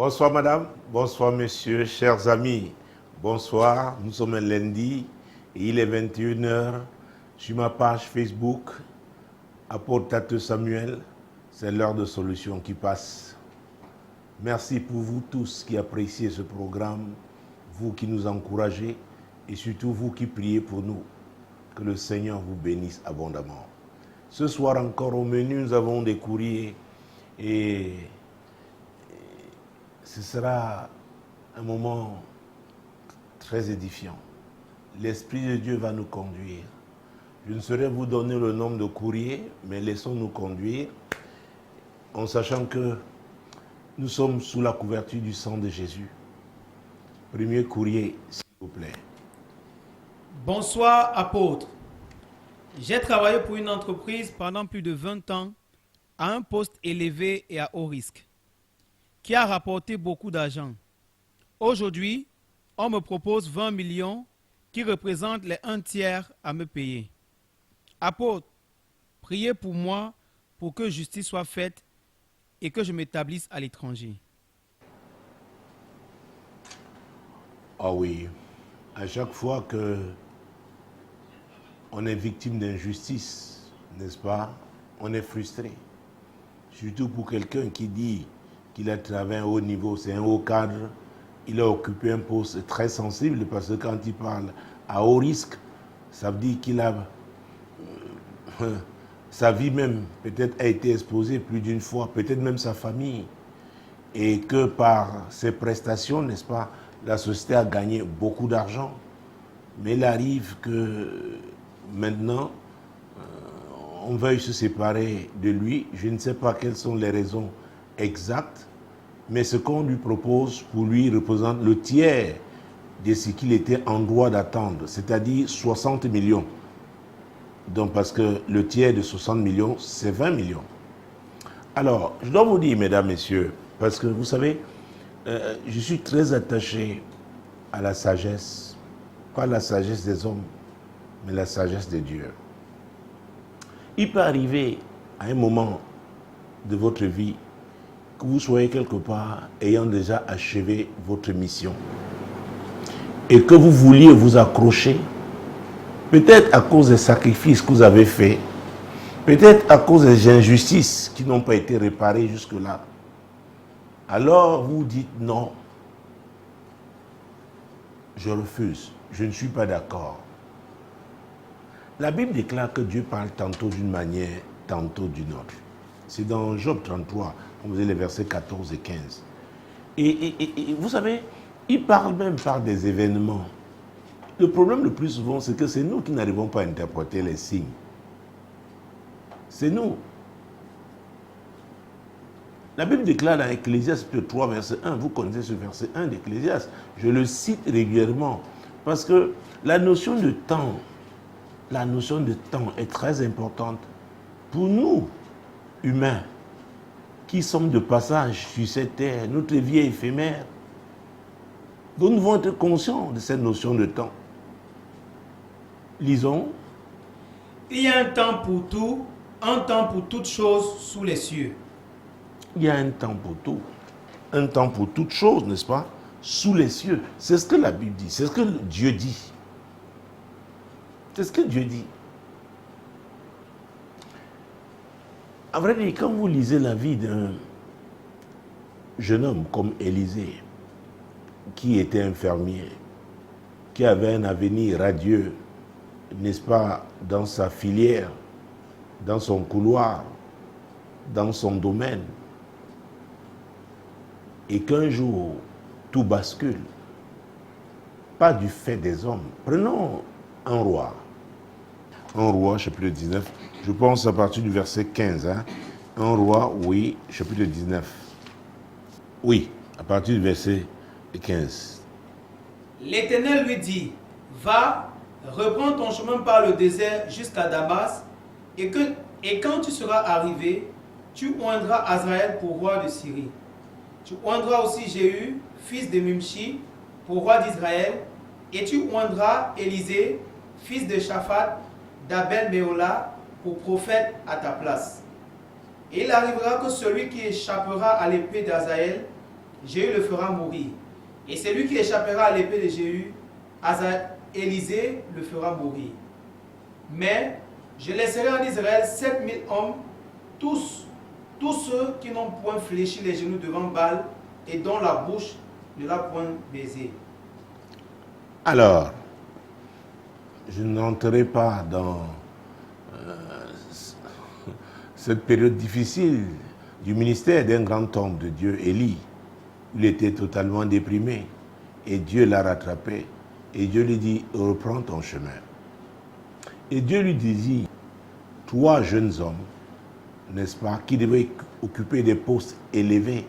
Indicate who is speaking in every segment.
Speaker 1: Bonsoir madame, bonsoir monsieur, chers amis. Bonsoir, nous sommes un lundi et il est 21h. Sur ma page Facebook, Apôtre Tate Samuel, c'est l'heure de solution qui passe. Merci pour vous tous qui appréciez ce programme, vous qui nous encouragez et surtout vous qui priez pour nous. Que le Seigneur vous bénisse abondamment. Ce soir encore au menu, nous avons des courriers et ce sera un moment très édifiant. L'Esprit de Dieu va nous conduire. Je ne saurais vous donner le nombre de courriers, mais laissons-nous conduire en sachant que nous sommes sous la couverture du sang de Jésus. Premier courrier, s'il vous plaît.
Speaker 2: Bonsoir, apôtre. J'ai travaillé pour une entreprise pendant plus de 20 ans à un poste élevé et à haut risque, qui a rapporté beaucoup d'argent. Aujourd'hui, on me propose 20 millions qui représentent les 1/3 à me payer. Apôtre, priez pour moi pour que justice soit faite et que je m'établisse à l'étranger.
Speaker 1: Ah oui, à chaque fois que on est victime d'injustice, n'est-ce pas, on est frustré. Surtout pour quelqu'un qui dit qu'il a travaillé à un haut niveau, c'est un haut cadre, il a occupé un poste très sensible parce que quand il parle à haut risque, ça veut dire qu'il a sa vie même peut-être a été exposée plus d'une fois, peut-être même sa famille, et que par ses prestations, n'est-ce pas, la société a gagné beaucoup d'argent. Mais il arrive que maintenant, on veuille se séparer de lui. Je ne sais pas quelles sont les raisons exactes, mais ce qu'on lui propose pour lui représente le tiers de ce qu'il était en droit d'attendre, c'est-à-dire 60 millions. Donc parce que le tiers de 60 millions, c'est 20 millions. Alors, je dois vous dire, mesdames, messieurs, parce que vous savez, je suis très attaché à la sagesse, pas la sagesse des hommes, mais la sagesse de Dieu. Il peut arriver à un moment de votre vie que vous soyez quelque part ayant déjà achevé votre mission et que vous vouliez vous accrocher, peut-être à cause des sacrifices que vous avez faits, peut-être à cause des injustices qui n'ont pas été réparées jusque-là. Alors vous dites non, je refuse, je ne suis pas d'accord. La Bible déclare que Dieu parle tantôt d'une manière, tantôt d'une autre. C'est dans Job 33, on faisait les versets 14 et 15. Et vous savez, il parle même par des événements. Le problème le plus souvent, c'est que c'est nous qui n'arrivons pas à interpréter les signes. C'est nous. La Bible déclare dans Ecclésiaste 3, verset 1, vous connaissez ce verset 1 d'Ecclésiaste, je le cite régulièrement, parce que la notion de temps est très importante pour nous, humains, qui sommes de passage sur cette terre, notre vie est éphémère. Donc nous devons être conscients de cette notion de temps. Lisons.
Speaker 2: Il y a un temps pour tout, un temps pour toute chose sous les cieux.
Speaker 1: Il y a un temps pour tout, un temps pour toute chose, n'est-ce pas, sous les cieux. C'est ce que la Bible dit, c'est ce que Dieu dit. C'est ce que Dieu dit. À vrai dire, quand vous lisez la vie d'un jeune homme comme Élisée, qui était infirmier, qui avait un avenir radieux, n'est-ce pas, dans sa filière, dans son couloir, dans son domaine, et qu'un jour, tout bascule, pas du fait des hommes. Prenons un roi, chapitre 19, je pense à partir du verset 15. Hein. Un roi, oui, chapitre 19. Oui, à partir du verset 15.
Speaker 2: L'Éternel lui dit, va, reprends ton chemin par le désert jusqu'à Damas, et quand tu seras arrivé, tu oindras Azraël pour roi de Syrie. Tu oindras aussi Jéhu, fils de Mimchi, pour roi d'Israël, et tu oindras Élisée, fils de Shaphat, d'Abel-Méola, pour prophète à ta place. Et il arrivera que celui qui échappera à l'épée d'Azaël Jéhu le fera mourir. Et celui qui échappera à l'épée de Jéhu, Élisée le fera mourir. Mais je laisserai en Israël 7000 hommes, tous ceux qui n'ont point fléchi les genoux devant Baal et dont la bouche ne l'a point baisé.
Speaker 1: Alors, je n'entrerai pas dans cette période difficile du ministère d'un grand homme de Dieu, Élie. Il était totalement déprimé et Dieu l'a rattrapé et Dieu lui dit, reprends ton chemin. Et Dieu lui dit, 3 jeunes hommes, n'est-ce pas, qui devaient occuper des postes élevés.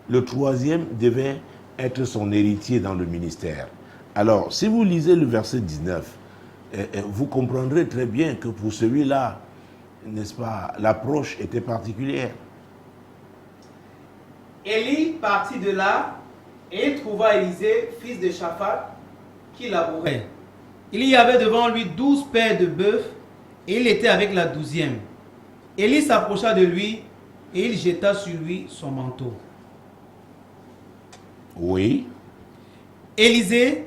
Speaker 1: Le 3e devait être son héritier dans le ministère. Alors, si vous lisez le verset 19, vous comprendrez très bien que pour celui-là, n'est-ce pas, l'approche était particulière.
Speaker 2: Élie partit de là et il trouva Élisée, fils de Shaphat, qui labourait. Il y avait devant lui 12 paires de bœufs et il était avec la 12e. Élie s'approcha de lui et il jeta sur lui son manteau.
Speaker 1: Oui.
Speaker 2: Élisée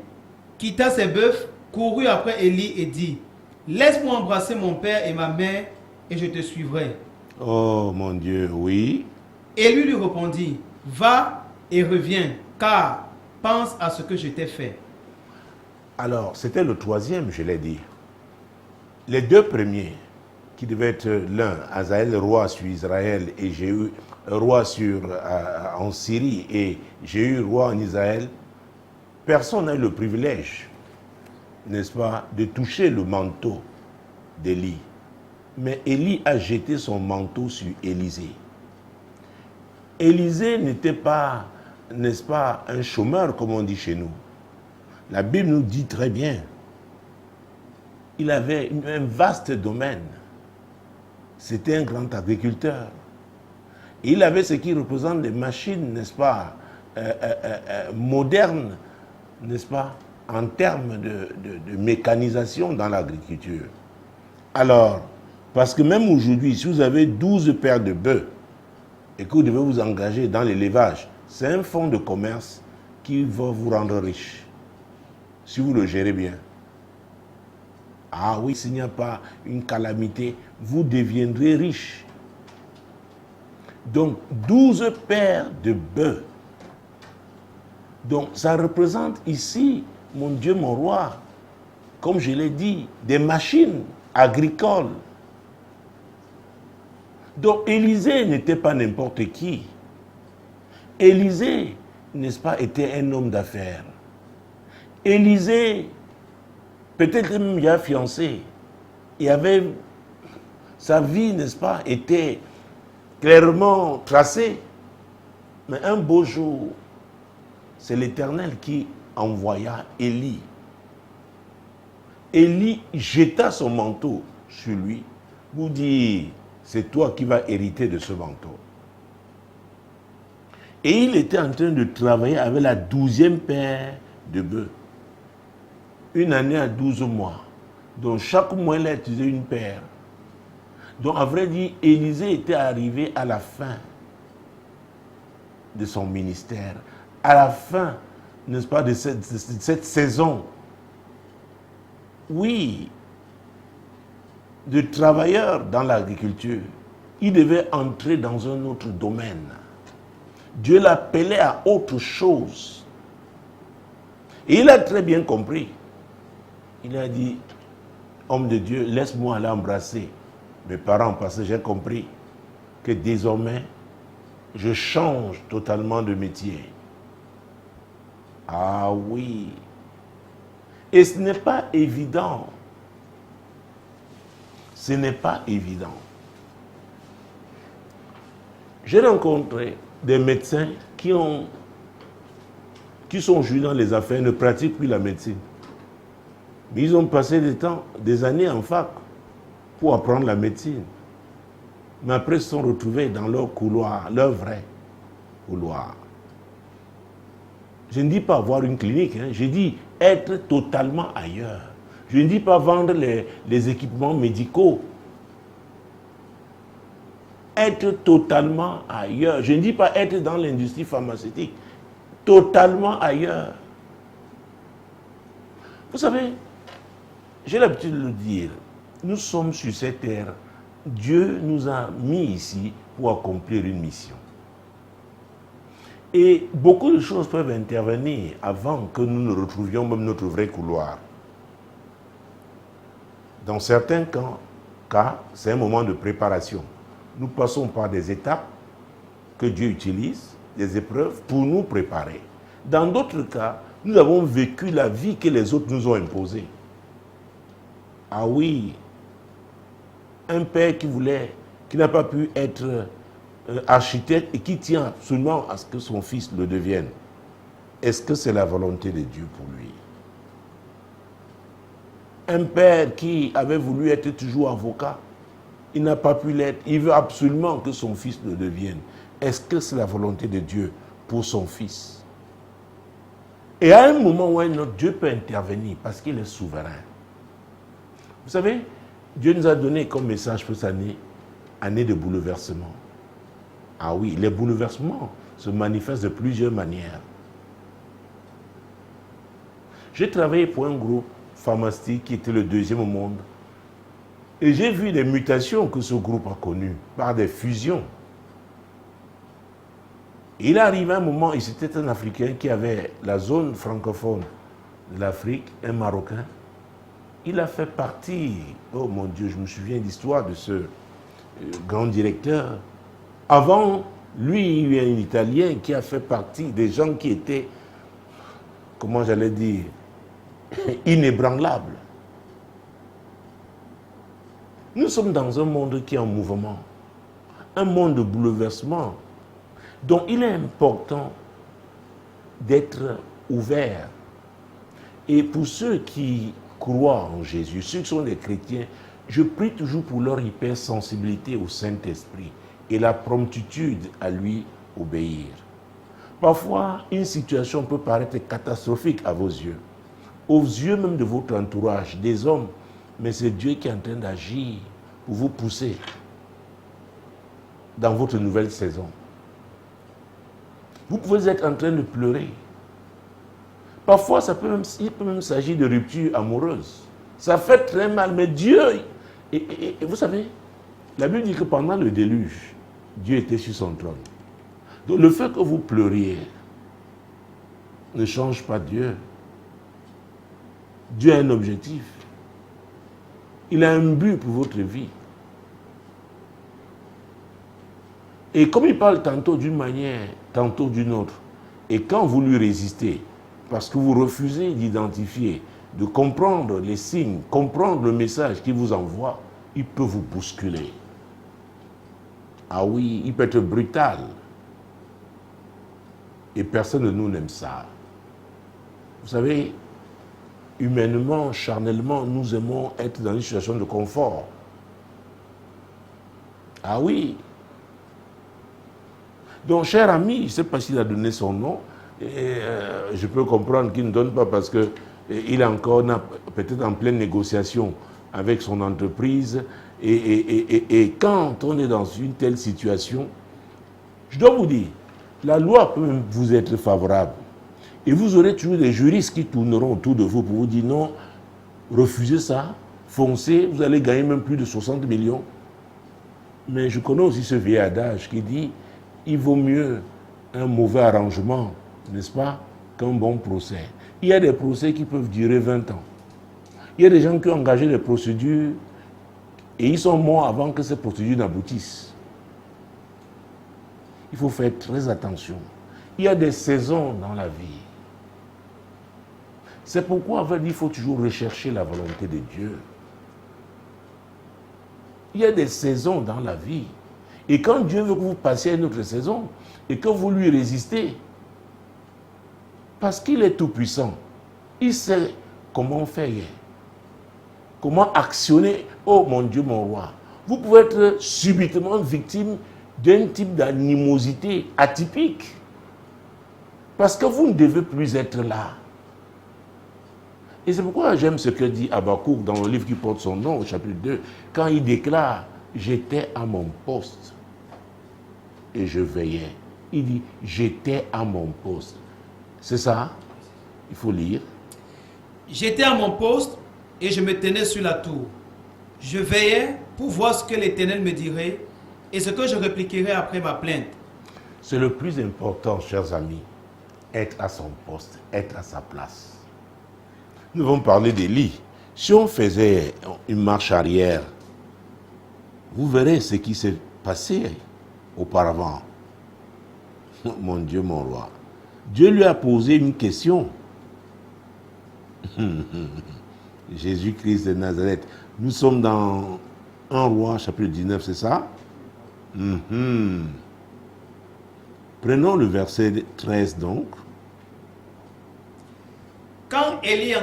Speaker 2: quitta ses bœufs, courut après Élie et dit, laisse-moi embrasser mon père et ma mère et je te suivrai.
Speaker 1: Oh mon Dieu, oui.
Speaker 2: Élie lui répondit, va et reviens, car pense à ce que je t'ai fait.
Speaker 1: Alors, c'était le 3e, je l'ai dit. Les 2 premiers, qui devaient être l'un, Hazaël, roi sur Israël, et Jéhu, roi en Syrie, et Jéhu, roi en Israël, personne n'a eu le privilège, n'est-ce pas, de toucher le manteau d'Élie. Mais Élie a jeté son manteau sur Élisée. Élisée n'était pas, n'est-ce pas, un chômeur, comme on dit chez nous. La Bible nous dit très bien, il avait un vaste domaine. C'était un grand agriculteur. Et il avait ce qui représente des machines, n'est-ce pas, modernes, n'est-ce pas, en termes de mécanisation dans l'agriculture. Alors, parce que même aujourd'hui, si vous avez 12 paires de bœufs et que vous devez vous engager dans l'élevage, c'est un fonds de commerce qui va vous rendre riche, si vous le gérez bien. Ah oui, s'il n'y a pas une calamité, vous deviendrez riche. Donc, 12 paires de bœufs. Donc, ça représente ici, mon Dieu, mon roi, comme je l'ai dit, des machines agricoles. Donc, Élisée n'était pas n'importe qui. Élisée, n'est-ce pas, était un homme d'affaires. Élisée, peut-être même il a fiancé, il avait, sa vie, n'est-ce pas, était clairement tracée. Mais un beau jour, c'est l'Éternel qui envoya Élie. Élie jeta son manteau sur lui, vous dit, c'est toi qui vas hériter de ce manteau. Et il était en train de travailler avec la 12e paire de bœufs. Une année à 12 mois. Donc chaque mois, il a utilisé une paire. Donc à vrai dire, Élisée était arrivé à la fin de son ministère. À la fin, n'est-ce pas, de cette saison. Oui, de travailleur dans l'agriculture. Il devait entrer dans un autre domaine. Dieu l'appelait à autre chose. Et il a très bien compris. Il a dit, homme de Dieu, laisse-moi aller embrasser mes parents parce que j'ai compris que désormais, je change totalement de métier. Ah oui. Et ce n'est pas évident. Ce n'est pas évident. J'ai rencontré des médecins qui sont joués dans les affaires, ne pratiquent plus la médecine. Mais ils ont passé des années en fac pour apprendre la médecine. Mais après, ils se sont retrouvés dans leur couloir, leur vrai couloir. Je ne dis pas avoir une clinique, hein. Je dis être totalement ailleurs. Je ne dis pas vendre les équipements médicaux. Être totalement ailleurs. Je ne dis pas être dans l'industrie pharmaceutique. totalement ailleurs. Vous savez, j'ai l'habitude de le dire, nous sommes sur cette terre, Dieu nous a mis ici pour accomplir une mission. Et beaucoup de choses peuvent intervenir avant que nous ne retrouvions même notre vrai couloir. Dans certains cas, c'est un moment de préparation. Nous passons par des étapes que Dieu utilise, des épreuves, pour nous préparer. Dans d'autres cas, nous avons vécu la vie que les autres nous ont imposée. Ah oui, un père qui n'a pas pu être architecte et qui tient absolument à ce que son fils le devienne. Est-ce que c'est la volonté de Dieu pour lui? Un père qui avait voulu être toujours avocat, il n'a pas pu l'être. Il veut absolument que son fils le devienne. Est-ce que c'est la volonté de Dieu pour son fils? Et à un moment où un autre, Dieu peut intervenir parce qu'il est souverain. Vous savez, Dieu nous a donné comme message pour cette année de bouleversement. Ah oui, les bouleversements se manifestent de plusieurs manières. J'ai travaillé pour un groupe pharmaceutique qui était le deuxième au monde. Et j'ai vu les mutations que ce groupe a connues par des fusions. Il est arrivé un moment, et c'était un Africain qui avait la zone francophone de l'Afrique, un Marocain. Il a fait partie, oh mon Dieu, je me souviens de l'histoire de ce grand directeur. Avant, lui, il y a un Italien qui a fait partie des gens qui étaient, comment j'allais dire, inébranlables. Nous sommes dans un monde qui est en mouvement, un monde de bouleversement, dont il est important d'être ouvert. Et pour ceux qui croient en Jésus, ceux qui sont des chrétiens, je prie toujours pour leur hypersensibilité au Saint-Esprit et la promptitude à lui obéir. Parfois, une situation peut paraître catastrophique à vos yeux, aux yeux même de votre entourage, des hommes, mais c'est Dieu qui est en train d'agir pour vous pousser dans votre nouvelle saison. Vous pouvez être en train de pleurer. Parfois, il peut même s'agir de rupture amoureuse. Ça fait très mal, mais Dieu... Et vous savez, la Bible dit que pendant le déluge, Dieu était sur son trône. Donc le fait que vous pleuriez ne change pas Dieu. Dieu a un objectif. Il a un but pour votre vie. Et comme il parle tantôt d'une manière, tantôt d'une autre, et quand vous lui résistez, parce que vous refusez d'identifier, de comprendre les signes, comprendre le message qu'il vous envoie, il peut vous bousculer. Ah oui, il peut être brutal. Et personne de nous n'aime ça. Vous savez, humainement, charnellement, nous aimons être dans une situation de confort. Ah oui. Donc, cher ami, je ne sais pas s'il a donné son nom, et je peux comprendre qu'il ne donne pas parce qu'il est encore peut-être en pleine négociation avec son entreprise. Et quand on est dans une telle situation, je dois vous dire, la loi peut même vous être favorable. Et vous aurez toujours des juristes qui tourneront autour de vous pour vous dire non, refusez ça, foncez, vous allez gagner même plus de 60 millions. Mais je connais aussi ce vieil adage qui dit il vaut mieux un mauvais arrangement, n'est-ce pas, qu'un bon procès. Il y a des procès qui peuvent durer 20 ans. Il y a des gens qui ont engagé des procédures et ils sont morts avant que ces procédures n'aboutissent. Il faut faire très attention. Il y a des saisons dans la vie. C'est pourquoi, en fait, il faut toujours rechercher la volonté de Dieu. Il y a des saisons dans la vie. Et quand Dieu veut que vous passiez à une autre saison, et que vous lui résistez, parce qu'il est tout-puissant, il sait comment faire, comment actionner. Oh mon Dieu, mon roi, vous pouvez être subitement victime d'un type d'animosité atypique, parce que vous ne devez plus être là. Et c'est pourquoi j'aime ce que dit Habakkuk dans le livre qui porte son nom, au chapitre 2, quand il déclare « J'étais à mon poste et je veillais ». Il dit « J'étais à mon poste ». C'est ça. Il faut lire.
Speaker 2: J'étais à mon poste et je me tenais sur la tour. Je veillais pour voir ce que l'Éternel me dirait et ce que je répliquerais après ma plainte.
Speaker 1: C'est le plus important, chers amis. Être à son poste, être à sa place. Nous allons parler d'Élie. Si on faisait une marche arrière, vous verrez ce qui s'est passé auparavant. Mon Dieu, mon roi. Dieu lui a posé une question. Jésus-Christ de Nazareth. Nous sommes dans 1 Roi, chapitre 19, c'est ça? Prenons le verset 13 donc.
Speaker 2: Quand Élie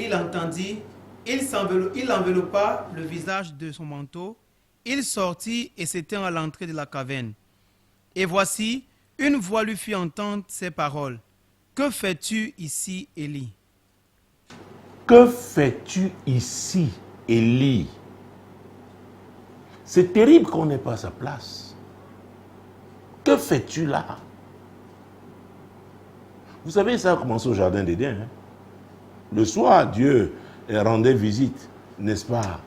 Speaker 2: l'entendit, il enveloppa le visage de son manteau, il sortit et s'étint à l'entrée de la caverne. Et voici, une voix lui fit entendre ces paroles. Que fais-tu ici, Élie?
Speaker 1: Que fais-tu ici, Élie? C'est terrible qu'on n'ait pas sa place. Que fais-tu là? Vous savez, ça a commencé au jardin d'Éden. Le soir, Dieu rendait visite, n'est-ce pas,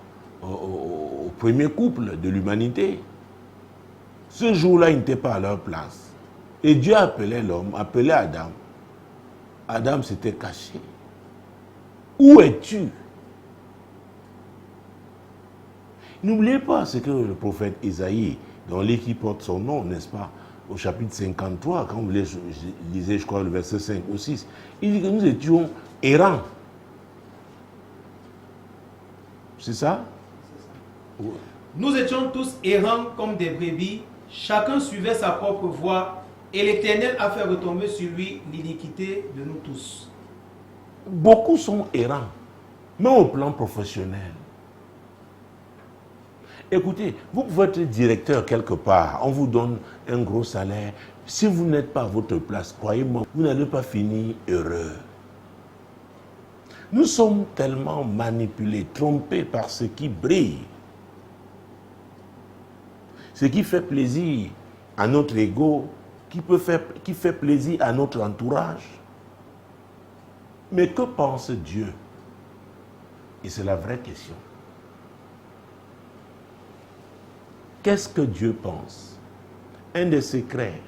Speaker 1: au premier couple de l'humanité. Ce jour-là, ils n'étaient pas à leur place. Et Dieu appelait l'homme, appelait Adam. Adam s'était caché. Où es-tu? N'oubliez pas ce que le prophète Isaïe, dans livre qui porte son nom, n'est-ce pas, au chapitre 53, quand vous lisez, je crois, le verset 5 ou 6, il dit que nous étions errants. C'est ça?
Speaker 2: Oui. Nous étions tous errants comme des brebis, chacun suivait sa propre voie, et l'Éternel a fait retomber sur lui l'iniquité de nous tous.
Speaker 1: Beaucoup sont errants, même au plan professionnel. Écoutez, vous pouvez être directeur quelque part, on vous donne un gros salaire. Si vous n'êtes pas à votre place, croyez-moi, vous n'allez pas finir heureux. Nous sommes tellement manipulés, trompés par ce qui brille. Ce qui fait plaisir à notre ego, qui fait plaisir à notre entourage. Mais que pense Dieu? Et c'est la vraie question. Qu'est-ce que Dieu pense? Un des secrets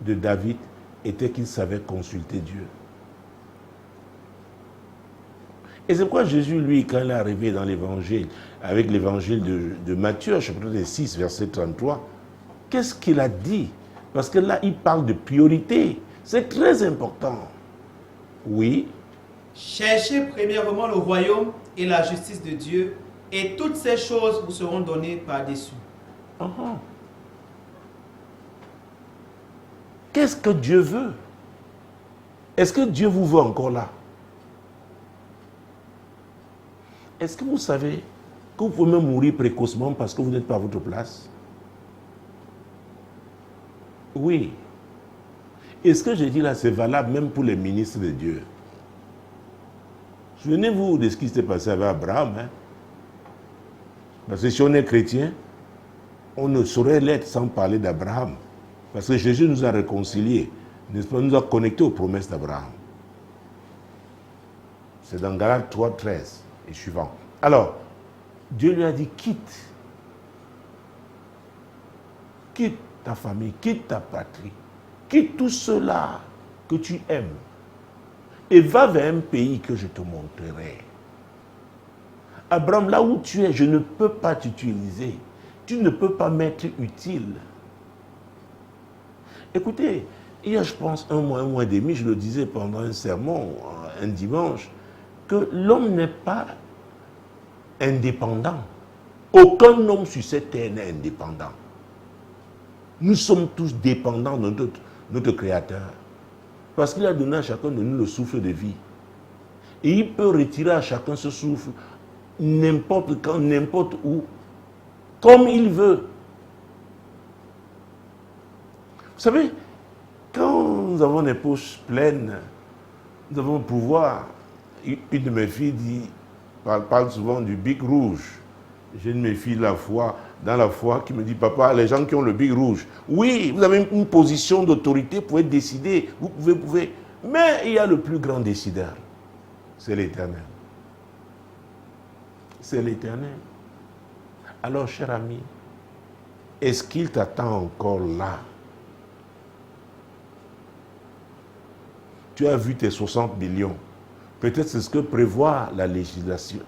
Speaker 1: de David était qu'il savait consulter Dieu. Et c'est pourquoi Jésus, lui, quand il est arrivé dans l'évangile, avec l'évangile de Matthieu, chapitre 6, verset 33, qu'est-ce qu'il a dit? Parce que là, il parle de priorité. C'est très important. Oui.
Speaker 2: Cherchez premièrement le royaume et la justice de Dieu, et toutes ces choses vous seront données par-dessus.
Speaker 1: Qu'est-ce que Dieu veut? Est-ce que Dieu vous veut encore là? Est-ce que vous savez que vous pouvez même mourir précocement parce que vous n'êtes pas à votre place? Oui. Et ce que je dis là, c'est valable même pour les ministres de Dieu. Souvenez-vous de ce qui s'est passé avec Abraham. Parce que si on est chrétien, on ne saurait l'être sans parler d'Abraham. Parce que Jésus nous a réconciliés, n'est-ce pas, nous a connectés aux promesses d'Abraham. C'est dans Galates 3, 13 et suivant. Alors, Dieu lui a dit, quitte ta famille, quitte ta patrie, quitte tout cela que tu aimes et va vers un pays que je te montrerai. Abraham, là où tu es, je ne peux pas t'utiliser. Tu ne peux pas m'être utile. Écoutez, il y a, je pense, un mois et demi, je le disais pendant un sermon, un dimanche, que l'homme n'est pas indépendant. Aucun homme sur cette terre n'est indépendant. Nous sommes tous dépendants de notre Créateur. Parce qu'il a donné à chacun de nous le souffle de vie. Et il peut retirer à chacun ce souffle n'importe quand, n'importe où, comme il veut. Vous savez, quand nous avons les poches pleines, nous avons le pouvoir. Une de mes filles parle souvent du bic rouge. J'ai une de mes filles dans la foi qui me dit, papa, les gens qui ont le bic rouge, oui, vous avez une position d'autorité, vous pouvez décider, vous pouvez. Mais il y a le plus grand décideur. C'est l'Éternel. C'est l'Éternel. Alors, cher ami, est-ce qu'il t'attend encore là? Tu as vu tes 60 millions. Peut-être c'est ce que prévoit la législation.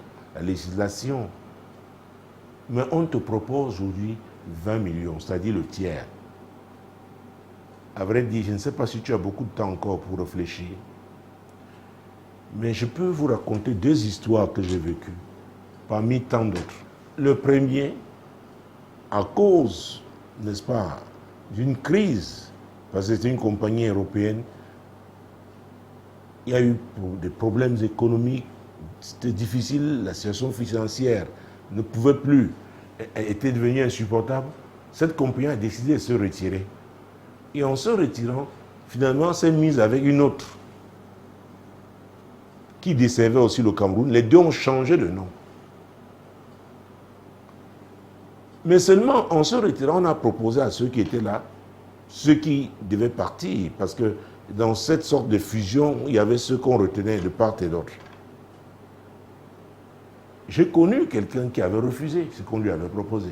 Speaker 1: Mais on te propose aujourd'hui 20 millions, c'est-à-dire le tiers. À vrai dire, je ne sais pas si tu as beaucoup de temps encore pour réfléchir. Mais je peux vous raconter 2 histoires que j'ai vécues, parmi tant d'autres. Le premier, à cause, n'est-ce pas, d'une crise, parce que c'était une compagnie européenne, il y a eu des problèmes économiques, c'était difficile, la situation financière ne pouvait plus, était devenue insupportable. Cette compagnie a décidé de se retirer. Et en se retirant, finalement, s'est mise avec une autre qui desservait aussi le Cameroun. Les 2 ont changé de nom. Mais seulement en se retirant, on a proposé à ceux qui étaient là, ceux qui devaient partir, parce que dans cette sorte de fusion, il y avait ceux qu'on retenait de part et d'autre. J'ai connu quelqu'un qui avait refusé ce qu'on lui avait proposé.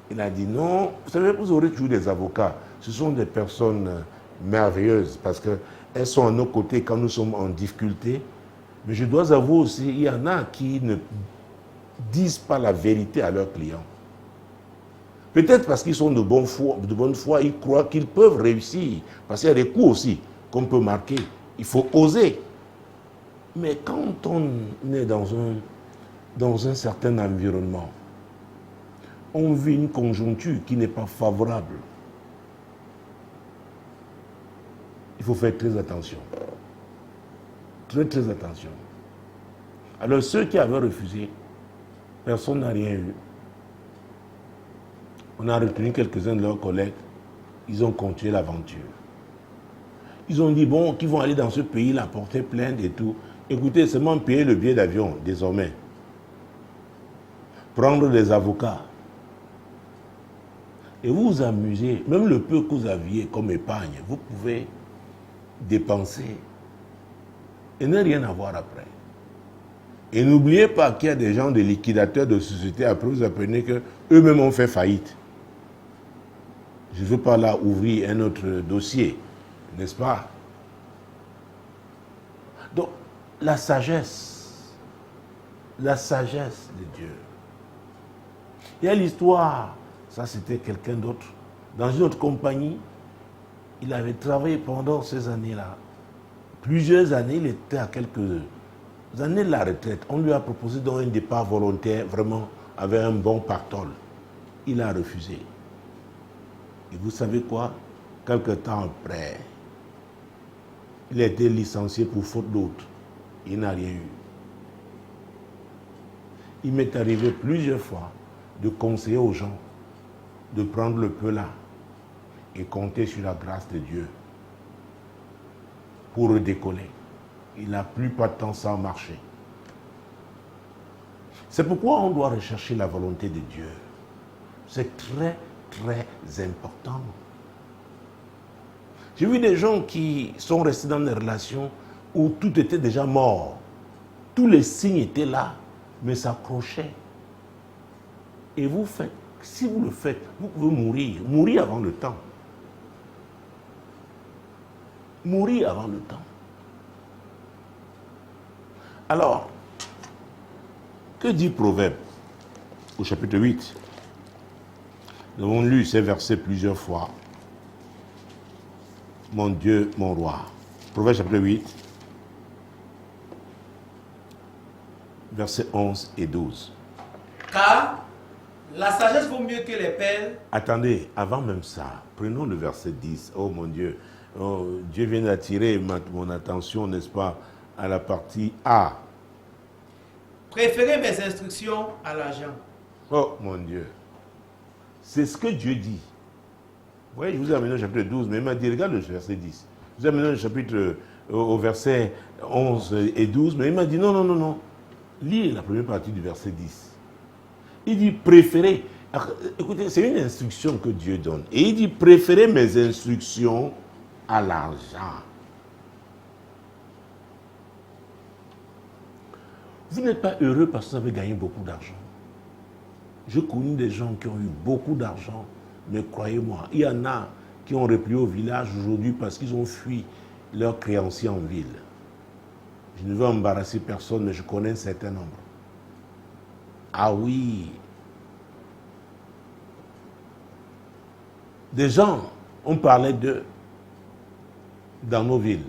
Speaker 1: Il a dit non, vous savez, vous aurez toujours des avocats. Ce sont des personnes merveilleuses parce qu'elles sont à nos côtés quand nous sommes en difficulté. Mais je dois avouer aussi, il y en a qui ne disent pas la vérité à leurs clients. Peut-être parce qu'ils sont de bonne foi, ils croient qu'ils peuvent réussir. Parce qu'il y a des coups aussi qu'on peut marquer. Il faut oser. Mais quand on est dans un certain environnement, on vit une conjoncture qui n'est pas favorable. Il faut faire très attention. Très, très attention. Alors, ceux qui avaient refusé, personne n'a rien eu. On a retenu quelques-uns de leurs collègues. Ils ont continué l'aventure. Ils ont dit, bon, qu'ils vont aller dans ce pays-là, porter plainte et tout. Écoutez, seulement payer le billet d'avion, désormais. Prendre des avocats. Et vous vous amusez, même le peu que vous aviez comme épargne, vous pouvez dépenser et ne rien avoir après. Et n'oubliez pas qu'il y a des gens, des liquidateurs de sociétés, après vous apprenez qu'eux-mêmes ont fait faillite. Je ne veux pas là ouvrir un autre dossier, n'est-ce pas? Donc, la sagesse de Dieu. Il y a l'histoire, ça c'était quelqu'un d'autre, dans une autre compagnie, il avait travaillé pendant ces années-là. Plusieurs années, il était à quelques années de la retraite. On lui a proposé dans un départ volontaire, vraiment, avec un bon pactole. Il a refusé. Et vous savez quoi? Quelque temps après, il a été licencié pour faute d'autre. Il n'a rien eu. Il m'est arrivé plusieurs fois de conseiller aux gens de prendre le peu là et compter sur la grâce de Dieu pour redécoller. Il n'a plus pas de temps sans marcher. C'est pourquoi on doit rechercher la volonté de Dieu. C'est très, très important. J'ai vu des gens qui sont restés dans des relations où tout était déjà mort. Tous les signes étaient là, mais s'accrochaient. Et vous faites, si vous le faites, vous pouvez mourir avant le temps. Mourir avant le temps. Alors, que dit Proverbe au chapitre 8? Nous avons lu ces versets plusieurs fois. Mon Dieu, mon roi. Proverbe chapitre 8, versets 11 et 12.
Speaker 2: Car la sagesse vaut mieux que les perles.
Speaker 1: Attendez, avant même ça, prenons le verset 10. Oh mon Dieu, Dieu vient d'attirer mon attention, n'est-ce pas, à la partie A.
Speaker 2: Préférez mes instructions à l'argent.
Speaker 1: Oh mon Dieu. C'est ce que Dieu dit. Vous voyez, je vous ai amené au chapitre 12, mais il m'a dit, regarde le verset 10. Je vous ai amené au chapitre, au verset 11 et 12, mais il m'a dit, non, non, non, non. Lis la première partie du verset 10. Il dit, préférez. Écoutez, c'est une instruction que Dieu donne. Et il dit, préférez mes instructions à l'argent. Vous n'êtes pas heureux parce que vous avez gagné beaucoup d'argent. Je connais des gens qui ont eu beaucoup d'argent, mais croyez-moi, il y en a qui ont replié au village aujourd'hui parce qu'ils ont fui leurs créanciers en ville. Je ne veux embarrasser personne, mais je connais un certain nombre. Ah oui. Des gens, on parlait d'eux dans nos villes,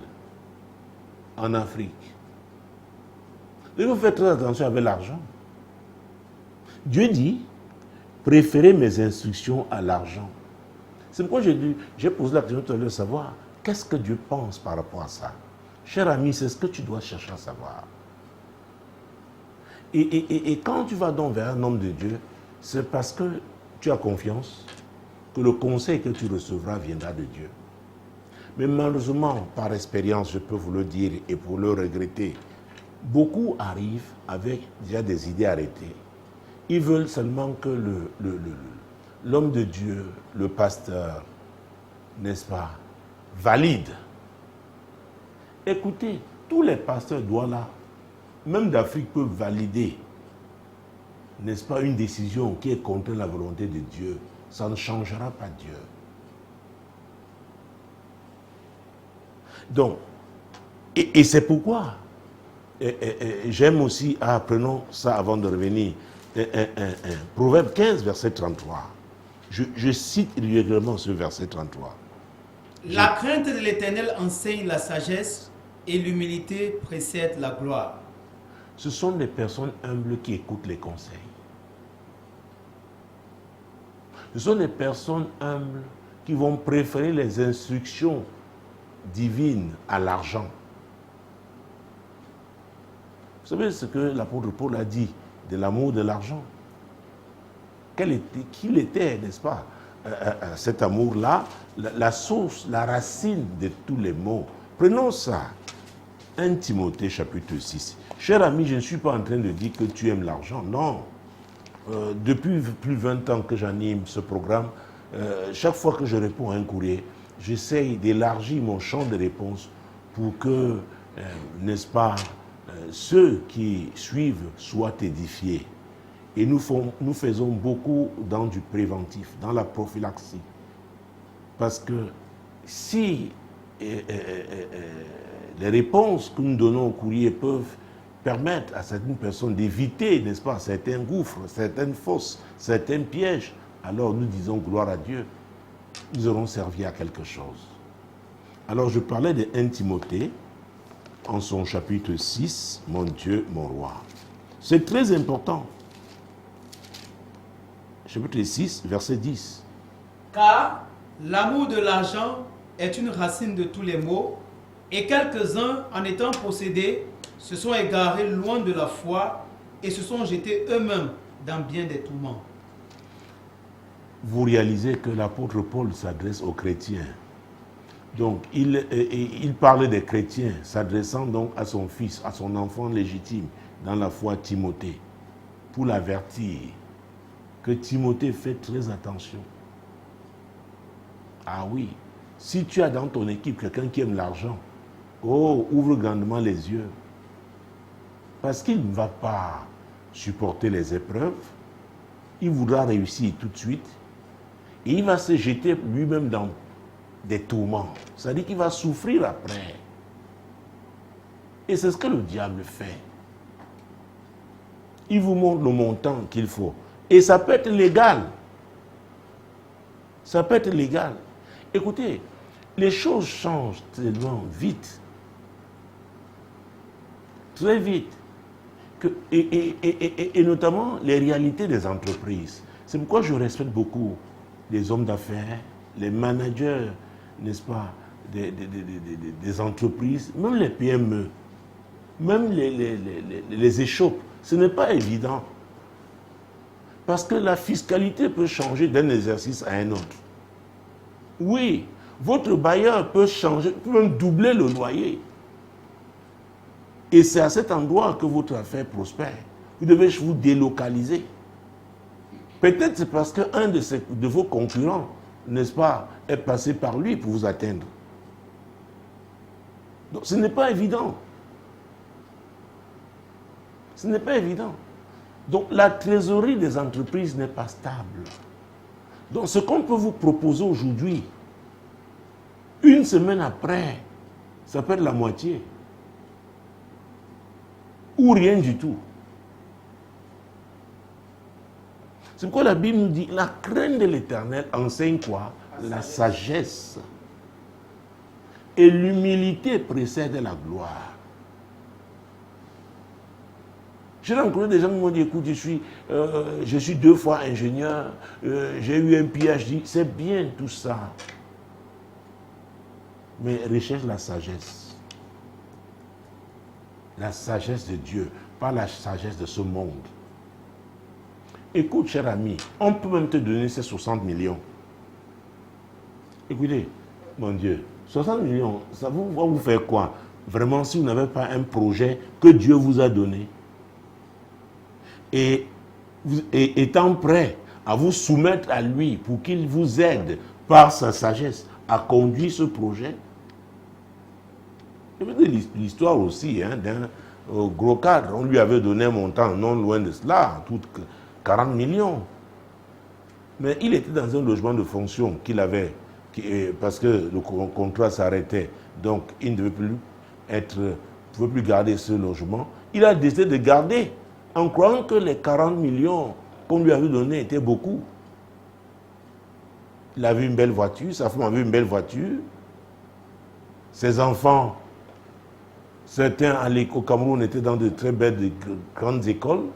Speaker 1: en Afrique. Il faut faire très attention avec l'argent. Dieu dit, préférez mes instructions à l'argent. C'est pourquoi j'ai posé la question tout à l'heure de savoir, qu'est-ce que Dieu pense par rapport à ça? Cher ami, c'est ce que tu dois chercher à savoir. Et quand tu vas donc vers un homme de Dieu, c'est parce que tu as confiance que le conseil que tu recevras viendra de Dieu. Mais malheureusement, par expérience, je peux vous le dire et pour le regretter, beaucoup arrivent avec déjà des idées arrêtées. Ils veulent seulement que l'homme de Dieu, le pasteur, n'est-ce pas, valide. Écoutez, tous les pasteurs douala, même d'Afrique, peuvent valider, n'est-ce pas, une décision qui est contre la volonté de Dieu. Ça ne changera pas Dieu. Donc, et c'est pourquoi, j'aime aussi, prenons ça avant de revenir, Proverbe 15, verset 33. Je cite régulièrement ce verset 33.
Speaker 2: La crainte de l'Éternel enseigne la sagesse et l'humilité précède la gloire.
Speaker 1: Ce sont des personnes humbles qui écoutent les conseils. Ce sont des personnes humbles qui vont préférer les instructions divines à l'argent. Vous savez ce que l'apôtre Paul a dit de l'amour de l'argent? Qu'il était, n'est-ce pas, cet amour-là, la source, la racine de tous les maux. Prenons ça. 1 Timothée chapitre 6. Cher ami, je ne suis pas en train de dire que tu aimes l'argent. Non. Depuis plus de 20 ans que j'anime ce programme, chaque fois que je réponds à un courrier, j'essaye d'élargir mon champ de réponse pour que, n'est-ce pas, ceux qui suivent soient édifiés. Et nous faisons beaucoup dans du préventif, dans la prophylaxie. Parce que si les réponses que nous donnons au courrier peuvent permettre à certaines personnes d'éviter, n'est-ce pas, certains gouffres, certaines fosses, certains pièges, alors nous disons gloire à Dieu, nous aurons servi à quelque chose. Alors je parlais de 1 Timothée, en son chapitre 6, mon Dieu, mon roi. C'est très important. Chapitre 6, verset 10.
Speaker 2: Car l'amour de l'argent est une racine de tous les maux, et quelques-uns, en étant possédés, se sont égarés loin de la foi et se sont jetés eux-mêmes dans bien des tourments.
Speaker 1: Vous réalisez que l'apôtre Paul s'adresse aux chrétiens. Donc, il parle des chrétiens, s'adressant donc à son fils, à son enfant légitime, dans la foi Timothée, pour l'avertir que Timothée fait très attention. Ah oui, si tu as dans ton équipe quelqu'un qui aime l'argent, ouvre grandement les yeux. Parce qu'il ne va pas supporter les épreuves, il voudra réussir tout de suite, et il va se jeter lui-même dans des tourments. C'est-à-dire qu'il va souffrir après. Et c'est ce que le diable fait. Il vous montre le montant qu'il faut. Et ça peut être légal. Ça peut être légal. Écoutez, les choses changent tellement vite. Très vite. Et notamment les réalités des entreprises. C'est pourquoi je respecte beaucoup les hommes d'affaires, les managers, n'est-ce pas, des entreprises, même les PME, même les échoppes. Ce n'est pas évident. Parce que la fiscalité peut changer d'un exercice à un autre. Oui, votre bailleur peut changer, peut même doubler le loyer. Et c'est à cet endroit que votre affaire prospère. Vous devez vous délocaliser. Peut-être c'est parce qu'un de vos concurrents, n'est-ce pas, est passé par lui pour vous atteindre. Donc ce n'est pas évident. Ce n'est pas évident. Donc la trésorerie des entreprises n'est pas stable. Donc ce qu'on peut vous proposer aujourd'hui, une semaine après, ça peut être la moitié. Ou rien du tout. C'est pourquoi la Bible nous dit, la crainte de l'Éternel enseigne quoi? La sagesse. Et l'humilité précède la gloire. J'ai rencontré des gens qui m'ont dit, écoute, je suis 2 fois ingénieur, j'ai eu un PhD, c'est bien tout ça. Mais recherche la sagesse. La sagesse de Dieu, pas la sagesse de ce monde. Écoute, cher ami, on peut même te donner ces 60 millions. Écoutez, mon Dieu, 60 millions, ça va vous faire quoi? Vraiment, si vous n'avez pas un projet que Dieu vous a donné, et étant prêt à vous soumettre à lui pour qu'il vous aide par sa sagesse à conduire ce projet. L'histoire aussi d'un gros cadre, on lui avait donné un montant non loin de cela, tout 40 millions. Mais il était dans un logement de fonction qu'il avait, parce que le contrat s'arrêtait, donc il ne pouvait plus garder ce logement. Il a décidé de garder, en croyant que les 40 millions qu'on lui avait donnés étaient beaucoup. Il avait une belle voiture, sa femme avait une belle voiture, ses enfants, certains au Cameroun étaient dans de très belles, de grandes écoles.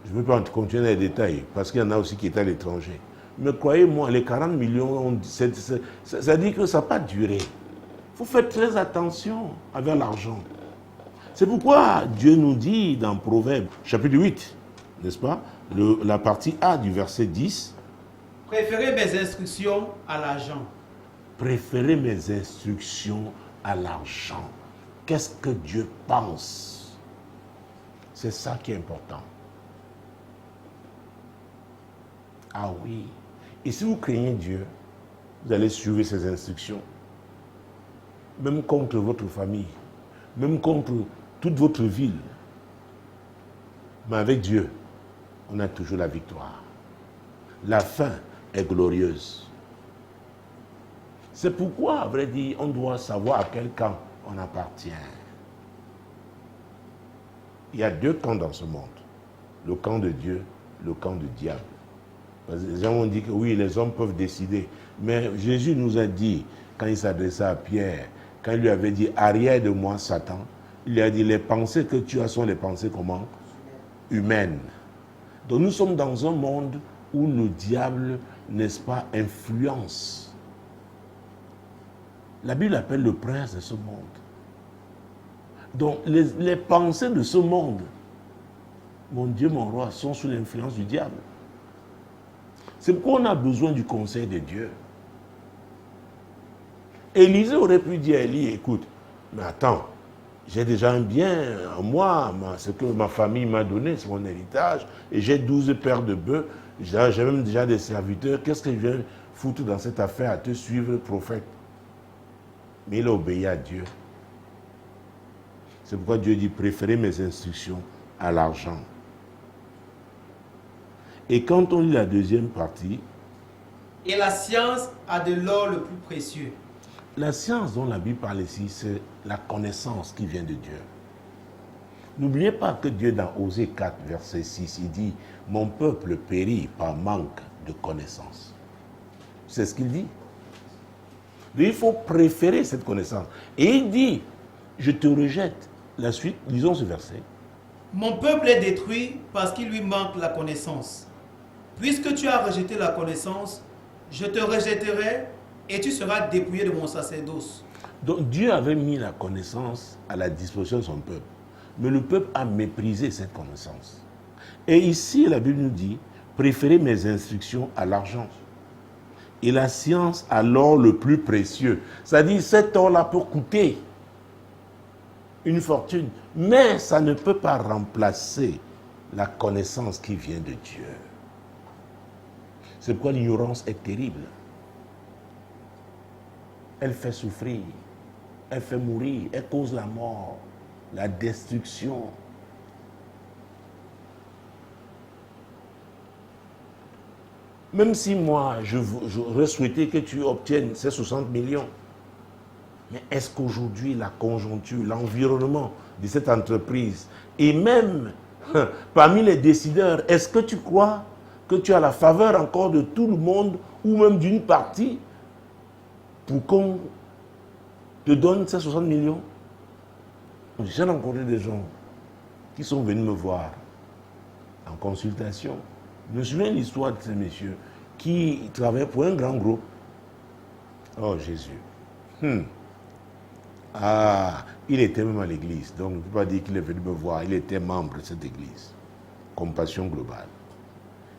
Speaker 1: Je ne veux pas continuer les détails, parce qu'il y en a aussi qui étaient à l'étranger. Mais croyez-moi, les 40 millions, ça dit que ça n'a pas duré. Il faut faire très attention avec l'argent. C'est pourquoi Dieu nous dit dans Proverbes, chapitre 8, n'est-ce pas, la partie A du verset 10.
Speaker 2: Préférez mes instructions à l'argent.
Speaker 1: Préférez mes instructions à l'argent. Qu'est-ce que Dieu pense? C'est ça qui est important. Ah oui. Et si vous craignez Dieu, vous allez suivre ses instructions. Même contre votre famille, même contre toute votre ville. Mais avec Dieu, on a toujours la victoire. La fin est glorieuse. C'est pourquoi, à vrai dire, on doit savoir à quel camp on appartient. Il y a 2 camps dans ce monde. Le camp de Dieu, le camp du diable. Parce que les gens ont dit que oui, les hommes peuvent décider. Mais Jésus nous a dit, quand il s'adressait à Pierre, quand il lui avait dit, arrière de moi, Satan, il lui a dit, les pensées que tu as sont les pensées comment? Humaines. Donc nous sommes dans un monde où le diable, n'est-ce pas, influence. La Bible appelle le prince de ce monde. Donc les pensées de ce monde, mon Dieu, mon roi, sont sous l'influence du diable. C'est pourquoi on a besoin du conseil de Dieu. Élisée aurait pu dire à Élie, écoute, mais attends, j'ai déjà un bien en moi, ce que ma famille m'a donné, c'est mon héritage, et j'ai 12 paires de bœufs, j'ai même déjà des serviteurs, qu'est-ce que je viens foutre dans cette affaire à te suivre, prophète? Mais il a obéi à Dieu. C'est pourquoi Dieu dit, préférez mes instructions à l'argent. Et quand on lit la deuxième partie,
Speaker 2: Et la science a de l'or le plus précieux.
Speaker 1: La science dont la Bible parle ici, c'est la connaissance qui vient de Dieu. N'oubliez pas que Dieu, dans Osée 4, verset 6, il dit, mon peuple périt par manque de connaissance. C'est ce qu'il dit. Mais il faut préférer cette connaissance. Et il dit, je te rejette. La suite, lisons ce verset.
Speaker 2: Mon peuple est détruit parce qu'il lui manque la connaissance. Puisque tu as rejeté la connaissance, je te rejetterai et tu seras dépouillé de mon sacerdoce.
Speaker 1: Donc Dieu avait mis la connaissance à la disposition de son peuple. Mais le peuple a méprisé cette connaissance. Et ici, la Bible nous dit, préférez mes instructions à l'argent. Et la science à l'or le plus précieux. C'est-à-dire, cet or-là peut coûter une fortune, mais ça ne peut pas remplacer la connaissance qui vient de Dieu. C'est pourquoi l'ignorance est terrible. Elle fait souffrir, elle fait mourir, elle cause la mort. la destruction. Même si moi, j'aurais souhaité que tu obtiennes ces 60 millions, mais est-ce qu'aujourd'hui, la conjoncture, l'environnement de cette entreprise, et même parmi les décideurs, est-ce que tu crois que tu as la faveur encore de tout le monde, ou même d'une partie, pour qu'on te donne ces 60 millions? J'ai rencontré des gens qui sont venus me voir en consultation. Je me souviens de l'histoire de ces messieurs qui travaillaient pour un grand groupe. Oh Jésus. Ah, il était même à l'église. Donc, je ne peux pas dire qu'il est venu me voir. Il était membre de cette église. Compassion globale.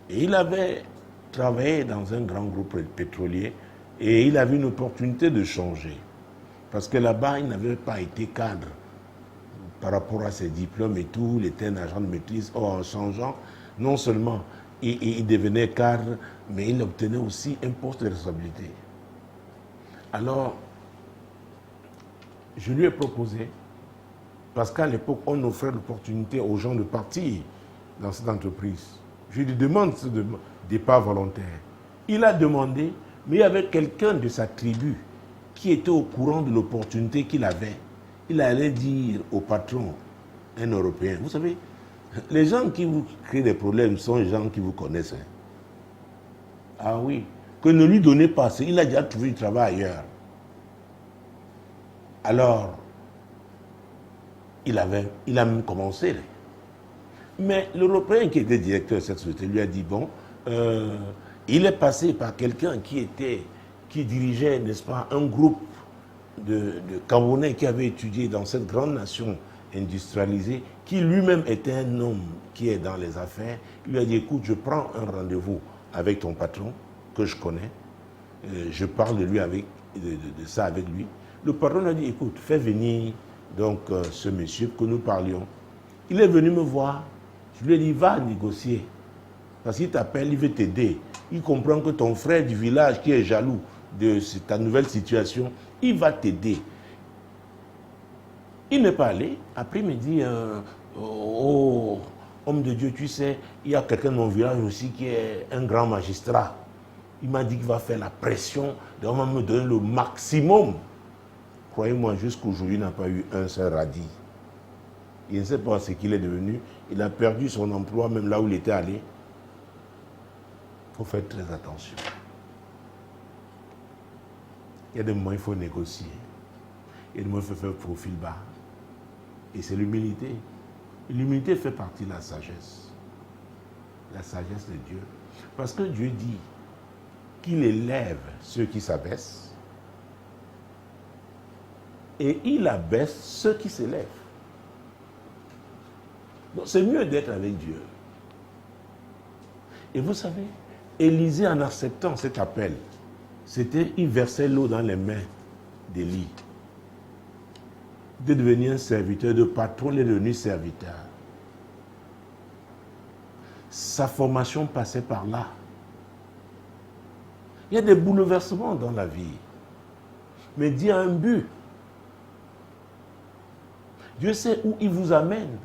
Speaker 1: Et il avait travaillé dans un grand groupe pétrolier et il avait une opportunité de changer. Parce que là-bas, il n'avait pas été cadre par rapport à ses diplômes et tout. Il était un agent de maîtrise. Or, en changeant, non seulement il devenait cadre, mais il obtenait aussi un poste de responsabilité. Alors, je lui ai proposé, parce qu'à l'époque, on offrait l'opportunité aux gens de partir dans cette entreprise. Je lui demande ce départ volontaire. Il a demandé, mais il y avait quelqu'un de sa tribu qui était au courant de l'opportunité qu'il avait. Il allait dire au patron, un Européen, vous savez, les gens qui vous créent des problèmes sont les gens qui vous connaissent. Hein. Ah oui, que ne lui donnez pas, il a déjà trouvé du travail ailleurs. Alors, il a même commencé. Mais l'Européen qui était directeur de cette société lui a dit, bon, il est passé par quelqu'un qui dirigeait, n'est-ce pas, un groupe de Camerounais qui avait étudié dans cette grande nation industrialisée, qui lui-même était un homme qui est dans les affaires. Il lui a dit, écoute, je prends un rendez-vous avec ton patron, que je connais, je parle de lui de ça avec lui. Le patron a dit, écoute, fais venir donc ce monsieur que nous parlions. Il est venu me voir. Je lui ai dit, va négocier. Parce qu'il t'appelle, il veut t'aider. Il comprend que ton frère du village qui est jaloux de ta nouvelle situation, il va t'aider. Il n'est pas allé. Après, il me dit, oh, homme de Dieu, tu sais, il y a quelqu'un de mon village aussi qui est un grand magistrat. Il m'a dit qu'il va faire la pression, il va me donner le maximum. Croyez-moi, jusqu'aujourd'hui, il n'a pas eu un seul radis. Il ne sait pas ce qu'il est devenu. Il a perdu son emploi, même là où il était allé. Il faut faire très attention. Il y a des moments où il faut négocier. Il y a des moments où il faut faire profil bas. Et c'est l'humilité. L'humilité fait partie de la sagesse. La sagesse de Dieu. Parce que Dieu dit qu'il élève ceux qui s'abaissent et il abaisse ceux qui s'élèvent. Donc c'est mieux d'être avec Dieu. Et vous savez, Élisée, en acceptant cet appel, il versait l'eau dans les mains d'Élie. De devenir un serviteur, de patron, il est devenu serviteur. Sa formation passait par là. Il y a des bouleversements dans la vie. Mais Dieu a un but. Dieu sait où il vous amène.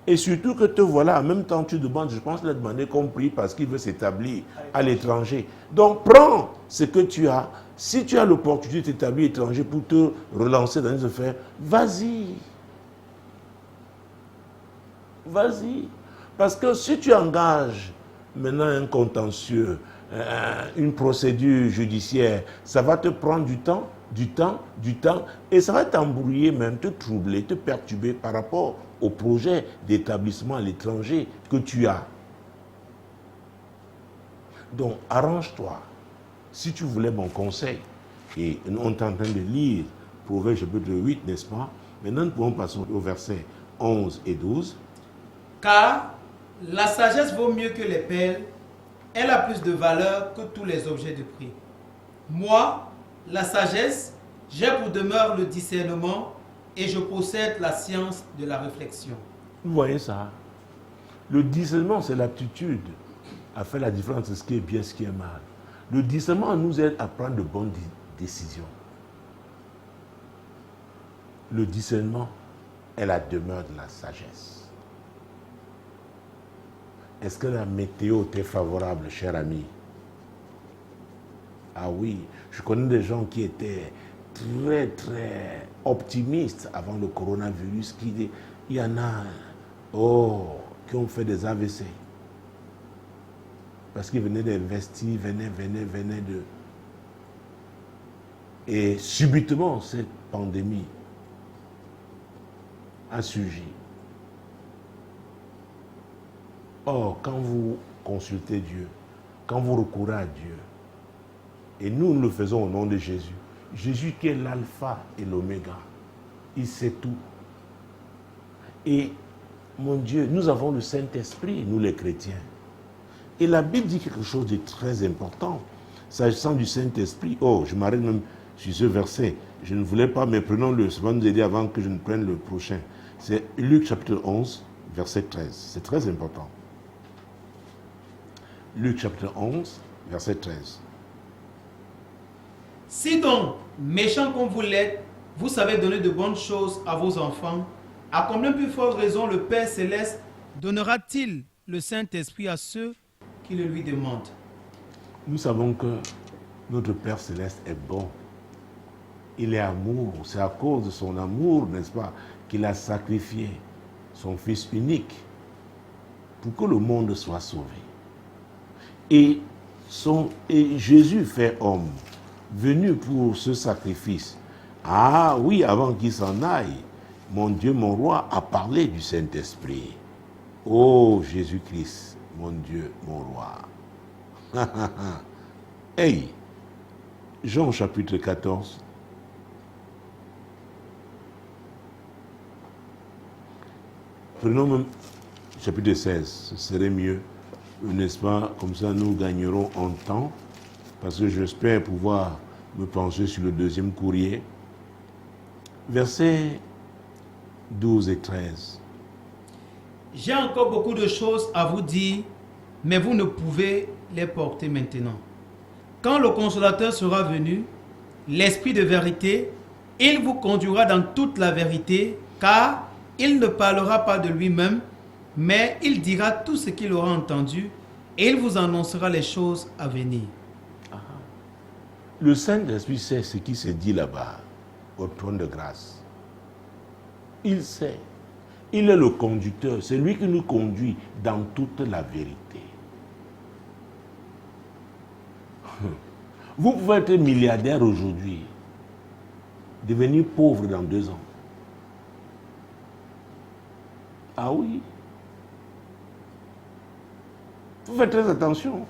Speaker 1: Et surtout que te voilà, en même temps tu demandes, je pense qu'il a demandé qu'on prie parce qu'il veut s'établir à l'étranger. Donc prends ce que tu as. Si tu as l'opportunité de t'établir à l'étranger pour te relancer dans les affaires, vas-y. Vas-y. Parce que si tu engages maintenant un contentieux, une procédure judiciaire, ça va te prendre du temps, et ça va t'embrouiller même, te troubler, te perturber par rapport au projet d'établissement à l'étranger que tu as. Donc, arrange-toi. Si tu voulais mon conseil, et on est en train de lire Proverbe chapitre 8, n'est-ce pas? Maintenant, nous pouvons passer au verset 11 et 12.
Speaker 2: Car la sagesse vaut mieux que les perles, elle a plus de valeur que tous les objets de prix. Moi, la sagesse, j'ai pour demeure le discernement et je possède la science de la réflexion.
Speaker 1: Vous voyez ça? Le discernement, c'est l'aptitude à faire la différence entre ce qui est bien et ce qui est mal. Le discernement nous aide à prendre de bonnes décisions. le discernement est la demeure de la sagesse. Est-ce que la météo t'est favorable, cher ami? Ah oui, je connais des gens qui étaient très, très optimistes avant le coronavirus. Il y en a, qui ont fait des AVC. Parce qu'ils venaient d'investir, venaient de... Et subitement, cette pandémie a surgi. Or, quand vous consultez Dieu, quand vous recourez à Dieu, et nous le faisons au nom de Jésus, Jésus qui est l'alpha et l'oméga, il sait tout. Et, mon Dieu, nous avons le Saint-Esprit, nous les chrétiens. Et la Bible dit quelque chose de très important, s'agissant du Saint-Esprit. Oh, je m'arrête même sur ce verset. Je ne voulais pas, mais prenons-le, ça va nous aider avant que je ne prenne le prochain. C'est Luc chapitre 11, verset 13. C'est très important. Luc chapitre 11, verset 13.
Speaker 2: Si donc, méchants comme vous l'êtes, vous savez donner de bonnes choses à vos enfants, à combien plus forte raison le Père Céleste donnera-t-il le Saint-Esprit à ceux qui le lui demandent?
Speaker 1: Nous savons que notre Père Céleste est bon. Il est amour. C'est à cause de son amour, n'est-ce pas, qu'il a sacrifié son Fils unique pour que le monde soit sauvé. Et Jésus fait homme, venu pour ce sacrifice. Ah oui, avant qu'il s'en aille, mon Dieu, mon roi, a parlé du Saint-Esprit. Oh Jésus-Christ, mon Dieu, mon roi. Hey, Jean chapitre 14. Prenons même chapitre 16, ce serait mieux, n'est-ce pas? Comme ça, nous gagnerons en temps, parce que j'espère pouvoir me pencher sur le deuxième courrier. Versets 12 et 13.
Speaker 2: J'ai encore beaucoup de choses à vous dire, mais vous ne pouvez les porter maintenant. Quand le Consolateur sera venu, l'Esprit de vérité, il vous conduira dans toute la vérité, car il ne parlera pas de lui-même, mais il dira tout ce qu'il aura entendu, et il vous annoncera les choses à venir.
Speaker 1: Le Saint-Esprit sait ce qui se dit là-bas, au trône de grâce. Il sait. Il est le conducteur, c'est lui qui nous conduit dans toute la vérité. Vous pouvez être milliardaire aujourd'hui, devenir pauvre dans 2 ans. Ah oui. Il faut faire très attention.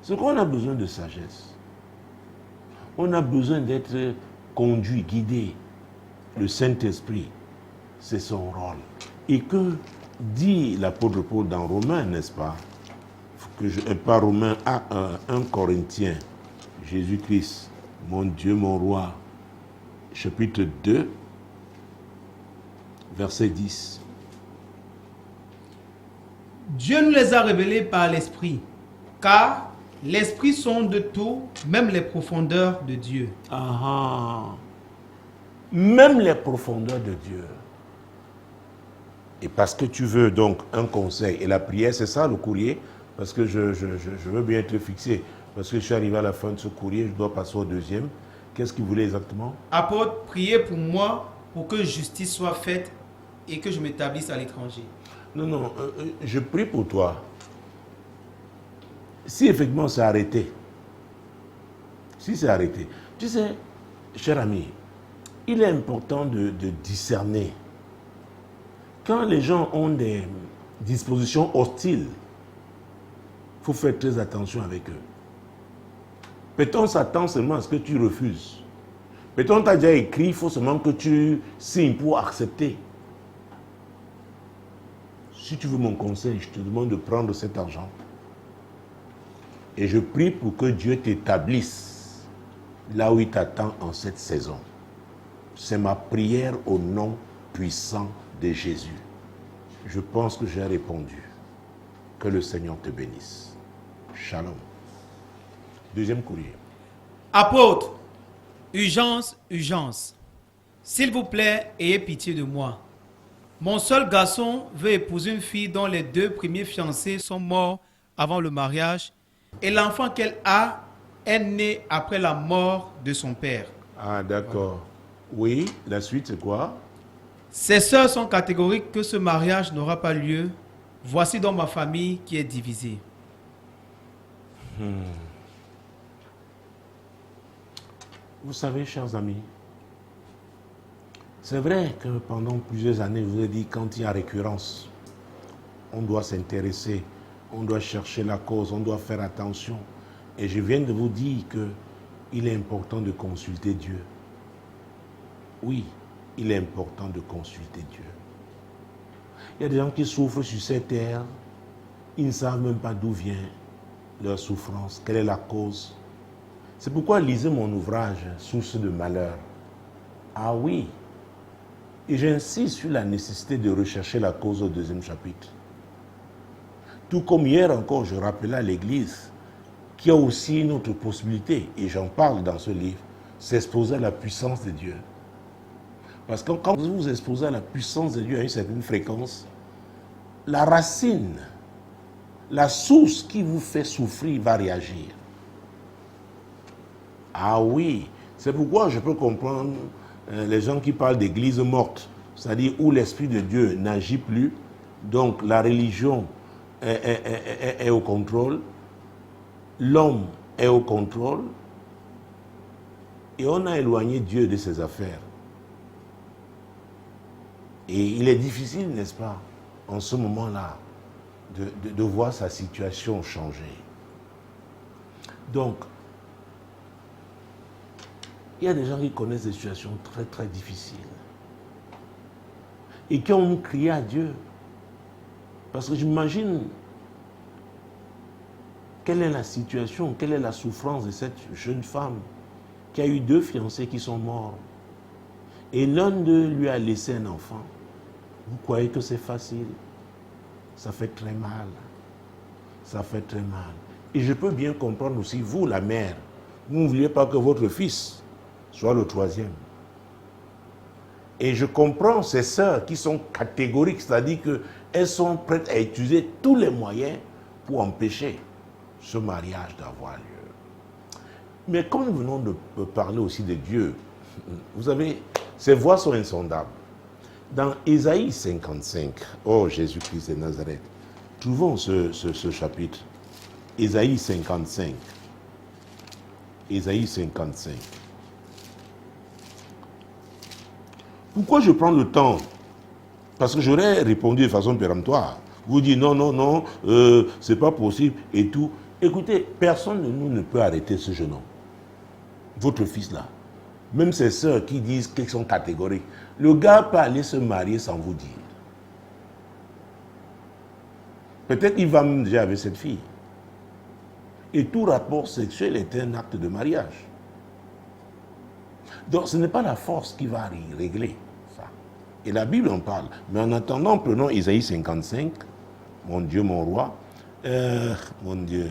Speaker 1: C'est qu'on a besoin de sagesse. On a besoin d'être conduit, guidé. Le Saint-Esprit, c'est son rôle. Et que dit l'apôtre Paul dans Romains, n'est-ce pas? Pas Romains, 1 Corinthiens, Jésus-Christ, mon Dieu, mon roi, chapitre 2, verset 10.
Speaker 2: Dieu nous les a révélés par l'Esprit, car l'Esprit sonde tout, même les profondeurs de Dieu.
Speaker 1: Même les profondeurs de Dieu. Et parce que tu veux donc un conseil, et la prière, c'est ça le courrier, parce que je veux bien être fixé, parce que je suis arrivé à la fin de ce courrier, je dois passer au deuxième. Qu'est-ce qu'il voulait exactement?
Speaker 2: Apôtre, priez pour moi, pour que justice soit faite et que je m'établisse à l'étranger.
Speaker 1: Non, je prie pour toi. Si effectivement c'est arrêté, tu sais, cher ami, il est important de discerner. Quand les gens ont des dispositions hostiles, il faut faire très attention avec eux. Peut-on s'attend seulement à ce que tu refuses? Peut-on t'a déjà écrit, il faut seulement que tu signes pour accepter. Si tu veux mon conseil, je te demande de prendre cet argent. Et je prie pour que Dieu t'établisse là où il t'attend en cette saison. C'est ma prière au nom puissant de Jésus. Je pense que j'ai répondu. Que le Seigneur te bénisse. Shalom. Deuxième courrier.
Speaker 2: Apôtre, urgence, urgence. S'il vous plaît, ayez pitié de moi. Mon seul garçon veut épouser une fille dont les 2 premiers fiancés sont morts avant le mariage et l'enfant qu'elle a est né après la mort de son père.
Speaker 1: Ah, d'accord. Oui, la suite, c'est quoi?
Speaker 2: Ses sœurs sont catégoriques que ce mariage n'aura pas lieu. Voici donc ma famille qui est divisée.
Speaker 1: Vous savez, chers amis, c'est vrai que pendant plusieurs années, je vous ai dit, quand il y a récurrence, on doit s'intéresser, on doit chercher la cause, on doit faire attention. Et je viens de vous dire qu'il est important de consulter Dieu. Oui, il est important de consulter Dieu. Il y a des gens qui souffrent sur cette terre, ils ne savent même pas d'où vient leur souffrance, quelle est la cause. C'est pourquoi lisez mon ouvrage, Source de malheur. Ah oui, et j'insiste sur la nécessité de rechercher la cause au 2e chapitre. Tout comme hier encore, je rappelais à l'Église qu'il y a aussi une autre possibilité, et j'en parle dans ce livre, c'est exposer à la puissance de Dieu. Parce que quand vous vous exposez à la puissance de Dieu à une certaine fréquence, la racine, la source qui vous fait souffrir va réagir. Ah oui, c'est pourquoi je peux comprendre les gens qui parlent d'église morte, c'est-à-dire où l'Esprit de Dieu n'agit plus, donc la religion est au contrôle, l'homme est au contrôle, et on a éloigné Dieu de ses affaires. Et il est difficile, n'est-ce pas, en ce moment-là, de voir sa situation changer. Donc, il y a des gens qui connaissent des situations très très difficiles et qui ont crié à Dieu. Parce que j'imagine quelle est la situation, quelle est la souffrance de cette jeune femme qui a eu 2 fiancés qui sont morts. Et l'un d'eux lui a laissé un enfant. Vous croyez que c'est facile? Ça fait très mal. Ça fait très mal. Et je peux bien comprendre aussi, vous, la mère, vous ne vouliez pas que votre fils soit le 3e. Et je comprends ces sœurs qui sont catégoriques, c'est-à-dire qu'elles sont prêtes à utiliser tous les moyens pour empêcher ce mariage d'avoir lieu. Mais comme nous venons de parler aussi de Dieu, vous savez, ces voies sont insondables. Dans Ésaïe 55, oh Jésus-Christ de Nazareth, trouvons ce chapitre. Ésaïe 55. Ésaïe 55. Pourquoi je prends le temps? Parce que j'aurais répondu de façon péremptoire. Vous dites non, non, non, c'est pas possible et tout. Écoutez, personne de nous ne peut arrêter ce jeune homme. Votre fils là. Même ses sœurs qui disent qu'ils sont catégoriques. Le gars peut aller se marier sans vous dire. Peut-être qu'il va même déjà avec cette fille. Et tout rapport sexuel est un acte de mariage. Donc ce n'est pas la force qui va régler ça. Et la Bible en parle. Mais en attendant, prenons Isaïe 55. Mon Dieu, mon roi. Mon Dieu.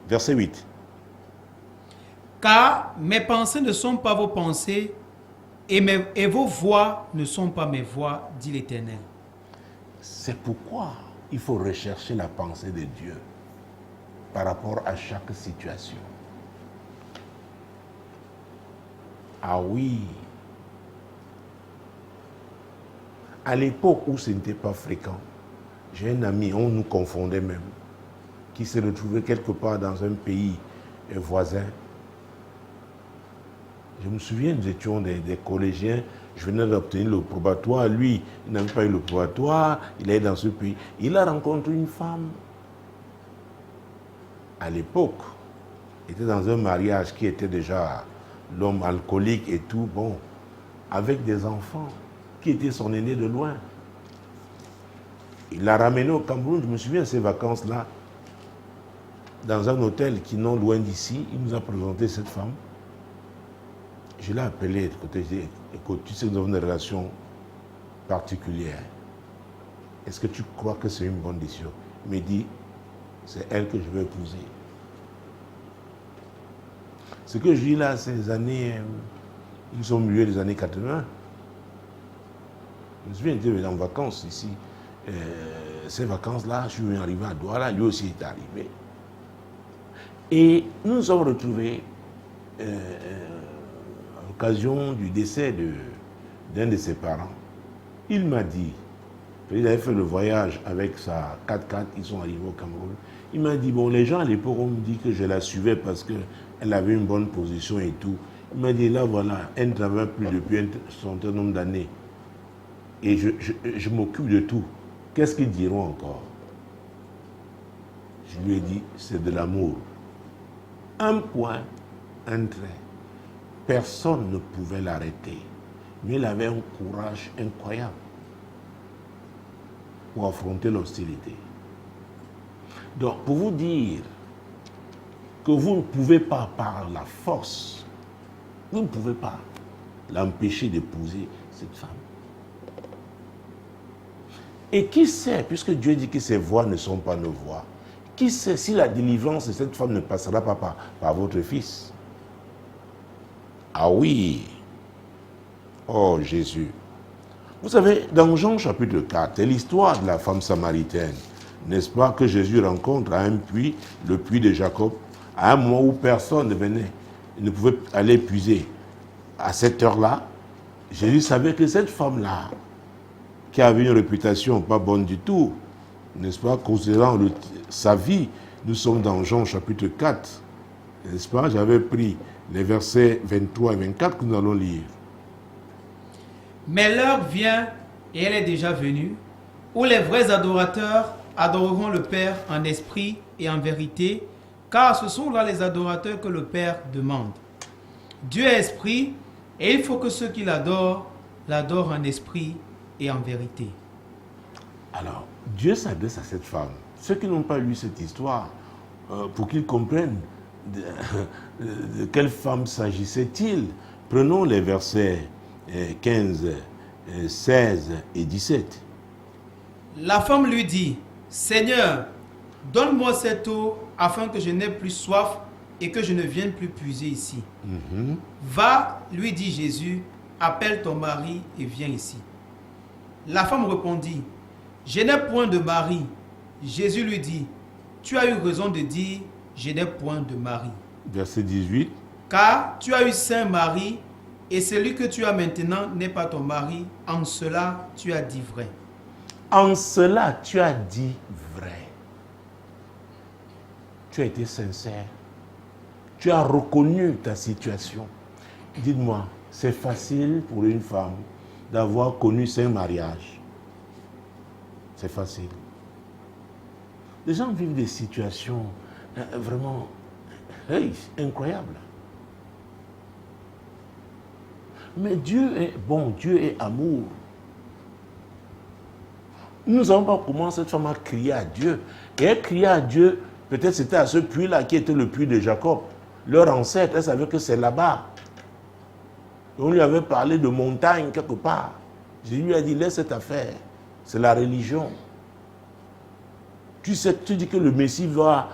Speaker 1: Verset 8.
Speaker 2: Car mes pensées ne sont pas vos pensées et vos voix ne sont pas mes voix, dit l'Éternel.
Speaker 1: C'est pourquoi il faut rechercher la pensée de Dieu par rapport à chaque situation. Ah oui. À l'époque où ce n'était pas fréquent, j'ai un ami, on nous confondait même, qui s'est retrouvé quelque part dans un pays voisin. Je me souviens, nous étions des collégiens, je venais d'obtenir le probatoire, lui, il n'avait pas eu le probatoire, il est dans ce pays. Il a rencontré une femme. À l'époque, il était dans un mariage qui était déjà l'homme alcoolique et tout, bon, avec des enfants, qui étaient son aîné de loin. Il l'a ramené au Cameroun, je me souviens de ces vacances-là, dans un hôtel qui non loin d'ici, il nous a présenté cette femme. Je l'ai appelé de côté, je lui ai dit, écoute, tu sais que nous avons une relation particulière. Est-ce que tu crois que c'est une bonne décision? Il me dit, c'est elle que je veux épouser. Ce que je dis là, ces années Nous sommes au milieu des années 80. Je me souviens, j'étais en vacances ici. Ces vacances-là, je suis arrivé à Douala, lui aussi est arrivé. Et nous nous sommes retrouvés à l'occasion du décès d'un de ses parents. Il m'a dit, il avait fait le voyage avec sa 4x4, ils sont arrivés au Cameroun. Il m'a dit, bon, les gens à l'époque ont dit que je la suivais parce qu'elle avait une bonne position et tout. Il m'a dit, là voilà, elle ne travaille plus depuis un certain nombre d'années. Et je m'occupe de tout. Qu'est-ce qu'ils diront encore? Je lui ai dit, c'est de l'amour. Un point, un trait. Personne ne pouvait l'arrêter. Mais il avait un courage incroyable pour affronter l'hostilité. Donc, pour vous dire que vous ne pouvez pas, par la force, vous ne pouvez pas l'empêcher d'épouser cette femme. Et qui sait, puisque Dieu dit que ses voies ne sont pas nos voies, qui sait si la délivrance de cette femme ne passera pas par votre fils? Ah oui. Oh Jésus. Vous savez, dans Jean chapitre 4, c'est l'histoire de la femme samaritaine. N'est-ce pas que Jésus rencontre à un puits, le puits de Jacob, à un moment où personne ne pouvait aller puiser. À cette heure-là, Jésus savait que cette femme-là, qui avait une réputation pas bonne du tout, n'est-ce pas, considérant sa vie, nous sommes dans Jean chapitre 4, n'est-ce pas, j'avais pris les versets 23 et 24 que nous allons lire.
Speaker 2: Mais l'heure vient, et elle est déjà venue, où les vrais adorateurs adoreront le Père en esprit et en vérité, car ce sont là les adorateurs que le Père demande. Dieu est esprit, et il faut que ceux qui l'adorent en esprit et en vérité.
Speaker 1: Alors, Dieu s'adresse à cette femme. Ceux qui n'ont pas lu cette histoire, pour qu'ils comprennent de quelle femme s'agissait-il, prenons les versets 15, 16 et 17.
Speaker 2: La femme lui dit, Seigneur, donne-moi cette eau afin que je n'aie plus soif et que je ne vienne plus puiser ici. Va, lui dit Jésus, appelle ton mari et viens ici. La femme répondit, je n'ai point de mari. Jésus lui dit, tu as eu raison de dire, je n'ai point de mari.
Speaker 1: Verset 18.
Speaker 2: Car tu as eu 5 maris, et celui que tu as maintenant n'est pas ton mari. En cela, tu as dit vrai.
Speaker 1: En cela, tu as dit vrai. Tu as été sincère. Tu as reconnu ta situation. Dites-moi, c'est facile pour une femme d'avoir connu 5 mariages. C'est facile. Les gens vivent des situations vraiment incroyables. Mais Dieu est bon, Dieu est amour. Nous ne savons pas comment cette femme a crié à Dieu. Et elle criait à Dieu, peut-être c'était à ce puits-là qui était le puits de Jacob. Leur ancêtre, elle savait que c'est là-bas. On lui avait parlé de montagne quelque part. Jésus lui a dit, laisse cette affaire. C'est la religion. Tu sais, tu dis que le Messie va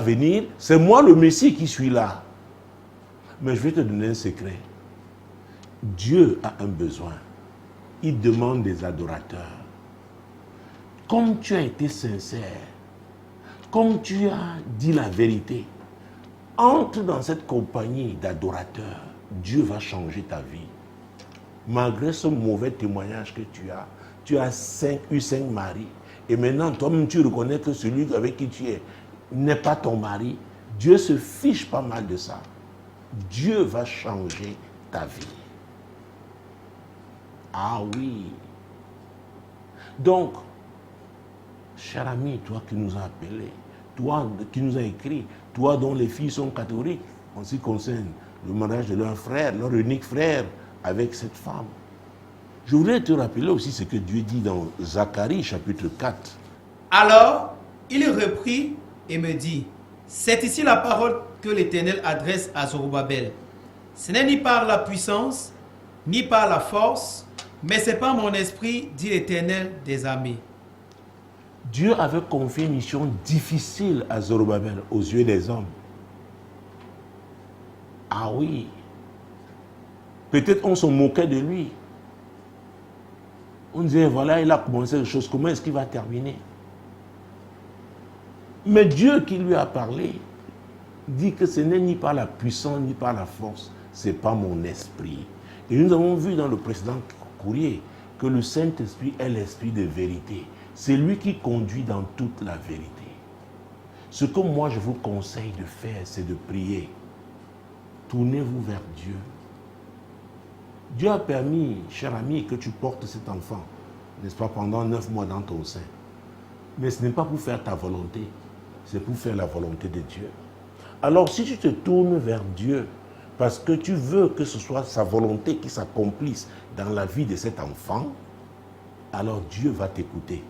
Speaker 1: venir. C'est moi le Messie qui suis là. Mais je vais te donner un secret. Dieu a un besoin. Il demande des adorateurs. Comme tu as été sincère, comme tu as dit la vérité, entre dans cette compagnie d'adorateurs. Dieu va changer ta vie. Malgré ce mauvais témoignage que tu as eu 5 maris. Et maintenant, toi-même, tu reconnais que celui avec qui tu es n'est pas ton mari. Dieu se fiche pas mal de ça. Dieu va changer ta vie. Ah oui. Donc, cher ami, toi qui nous as appelés, toi qui nous as écrit, toi dont les filles sont catholiques, en ce qui concerne le mariage de leur frère, leur unique frère, avec cette femme. Je voudrais te rappeler aussi ce que Dieu dit dans Zacharie chapitre 4.
Speaker 2: Alors, il reprit et me dit, c'est ici la parole que l'Éternel adresse à Zorobabel. Ce n'est ni par la puissance, ni par la force, mais c'est par mon esprit, dit l'Éternel des armées.
Speaker 1: Dieu avait confié une mission difficile à Zorobabel aux yeux des hommes. Ah oui, Peut-être on se moquait de lui. On disait, voilà, il a commencé les choses, comment est-ce qu'il va terminer? Mais Dieu qui lui a parlé dit que ce n'est ni par la puissance, ni par la force, c'est pas mon esprit. Et nous avons vu dans le précédent courrier que le Saint-Esprit est l'esprit de vérité. C'est lui qui conduit dans toute la vérité. Ce que moi je vous conseille de faire, c'est de prier. Tournez-vous vers Dieu. Dieu a permis, cher ami, que tu portes cet enfant, n'est-ce pas, pendant 9 mois dans ton sein. Mais ce n'est pas pour faire ta volonté, c'est pour faire la volonté de Dieu. Alors si tu te tournes vers Dieu, parce que tu veux que ce soit sa volonté qui s'accomplisse dans la vie de cet enfant, alors Dieu va t'écouter.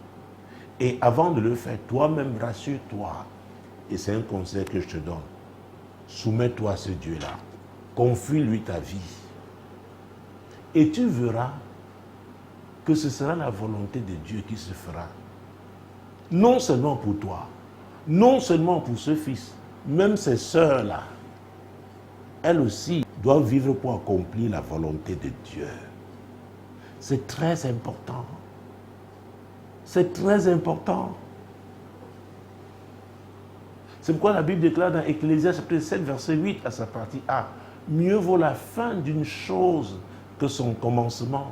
Speaker 1: Et avant de le faire, toi-même, rassure-toi. Et c'est un conseil que je te donne. Soumets-toi à ce Dieu-là. Confie-lui ta vie. Et tu verras que ce sera la volonté de Dieu qui se fera. Non seulement pour toi, non seulement pour ce fils, même ces sœurs-là, elles aussi doivent vivre pour accomplir la volonté de Dieu. C'est très important. C'est très important. C'est pourquoi la Bible déclare dans Ecclésiaste chapitre 7, verset 8 à sa partie A, mieux vaut la fin d'une chose que son commencement.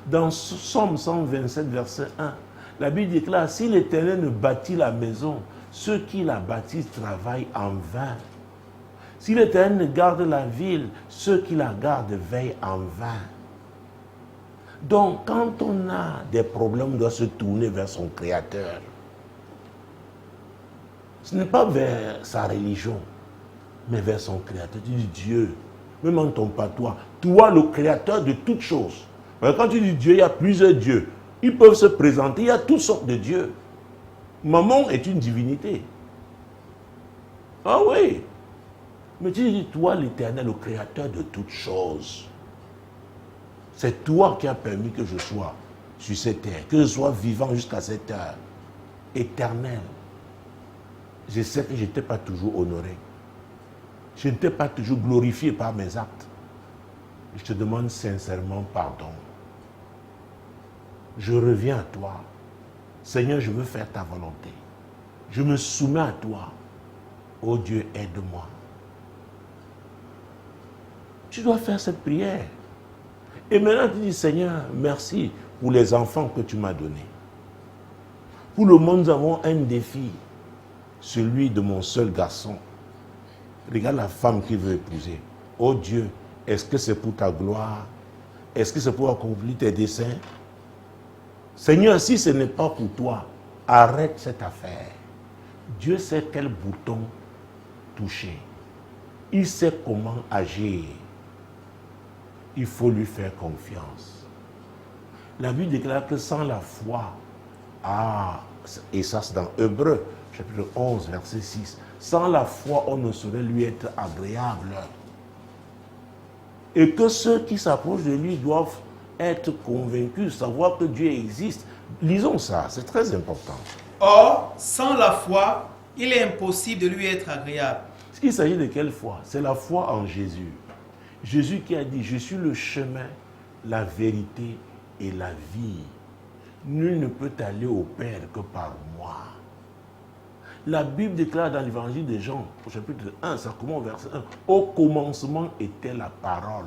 Speaker 1: Dans Somme 127, verset 1, la Bible déclare, si l'Éternel ne bâtit la maison, ceux qui la bâtissent travaillent en vain. Si l'Éternel ne garde la ville, ceux qui la gardent veillent en vain. Donc, quand on a des problèmes, on doit se tourner vers son Créateur. Ce n'est pas vers sa religion, mais vers son Créateur. Tu dis Dieu, même en ton patois, toi le Créateur de toutes choses. Quand tu dis Dieu, il y a plusieurs dieux. Ils peuvent se présenter, il y a toutes sortes de dieux. Maman est une divinité. Ah oui. Mais tu dis, toi l'Éternel, le Créateur de toutes choses. C'est toi qui as permis que je sois sur cette terre, que je sois vivant jusqu'à cette heure. Éternel. Je sais que je n'étais pas toujours honoré. Je n'étais pas toujours glorifié par mes actes. Je te demande sincèrement pardon. Je reviens à toi. Seigneur, je veux faire ta volonté. Je me soumets à toi. Oh Dieu, aide-moi. Tu dois faire cette prière. Et maintenant, tu dis, Seigneur, merci pour les enfants que tu m'as donnés. Pour le monde, nous avons un défi. Celui de mon seul garçon. Regarde la femme qu'il veut épouser. Oh Dieu, est-ce que c'est pour ta gloire? Est-ce que c'est pour accomplir tes desseins? Seigneur, si ce n'est pas pour toi, arrête cette affaire. Dieu sait quel bouton toucher. Il sait comment agir. Il faut lui faire confiance. La Bible déclare que sans la foi, et ça c'est dans Hébreux, chapitre 11, verset 6, sans la foi, on ne saurait lui être agréable. Et que ceux qui s'approchent de lui doivent être convaincus, savoir que Dieu existe. Lisons ça, c'est très important.
Speaker 2: Or, sans la foi, il est impossible de lui être agréable.
Speaker 1: Il s'agit de quelle foi? C'est la foi en Jésus. Jésus qui a dit, je suis le chemin, la vérité et la vie. Nul ne peut aller au Père que par moi. La Bible déclare dans l'évangile de Jean, au chapitre 1, ça commence au verset 1, au commencement était la parole.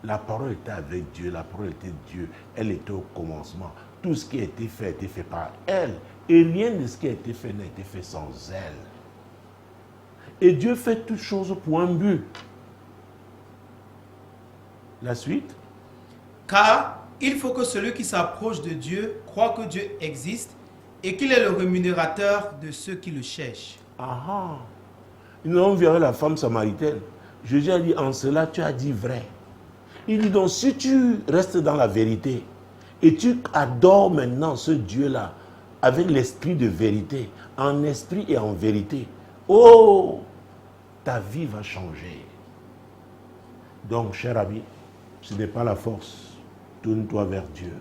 Speaker 1: La parole était avec Dieu, la parole était Dieu, elle était au commencement. Tout ce qui a été fait par elle. Et rien de ce qui a été fait n'a été fait sans elle. Et Dieu fait toutes choses pour un but. La suite.
Speaker 2: Car il faut que celui qui s'approche de Dieu croit que Dieu existe et qu'il est le rémunérateur de ceux qui le cherchent.
Speaker 1: Ah, nous avons vu avec la femme samaritaine. Jésus a dit, en cela tu as dit vrai. Il dit donc, si tu restes dans la vérité et tu adores maintenant ce Dieu-là avec l'esprit de vérité, en esprit et en vérité, oh, ta vie va changer. Donc, cher ami, ce n'est pas la force. Tourne-toi vers Dieu.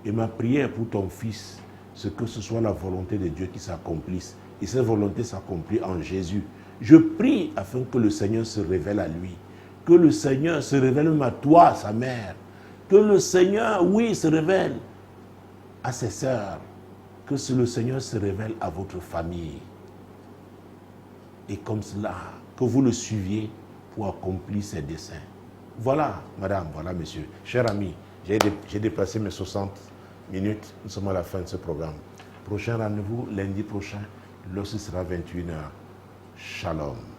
Speaker 1: Et ma prière pour ton fils, c'est que ce soit la volonté de Dieu qui s'accomplisse. Et cette volonté s'accomplit en Jésus. Je prie afin que le Seigneur se révèle à lui. Que le Seigneur se révèle même à toi, sa mère. Que le Seigneur, oui, se révèle à ses sœurs. Que le Seigneur se révèle à votre famille. Et comme cela, que vous le suiviez pour accomplir ses desseins. Voilà, madame, voilà, monsieur. Cher ami, j'ai dépassé mes 60 minutes. Nous sommes à la fin de ce programme. Prochain rendez-vous, lundi prochain, lorsque ce sera 21h. Shalom.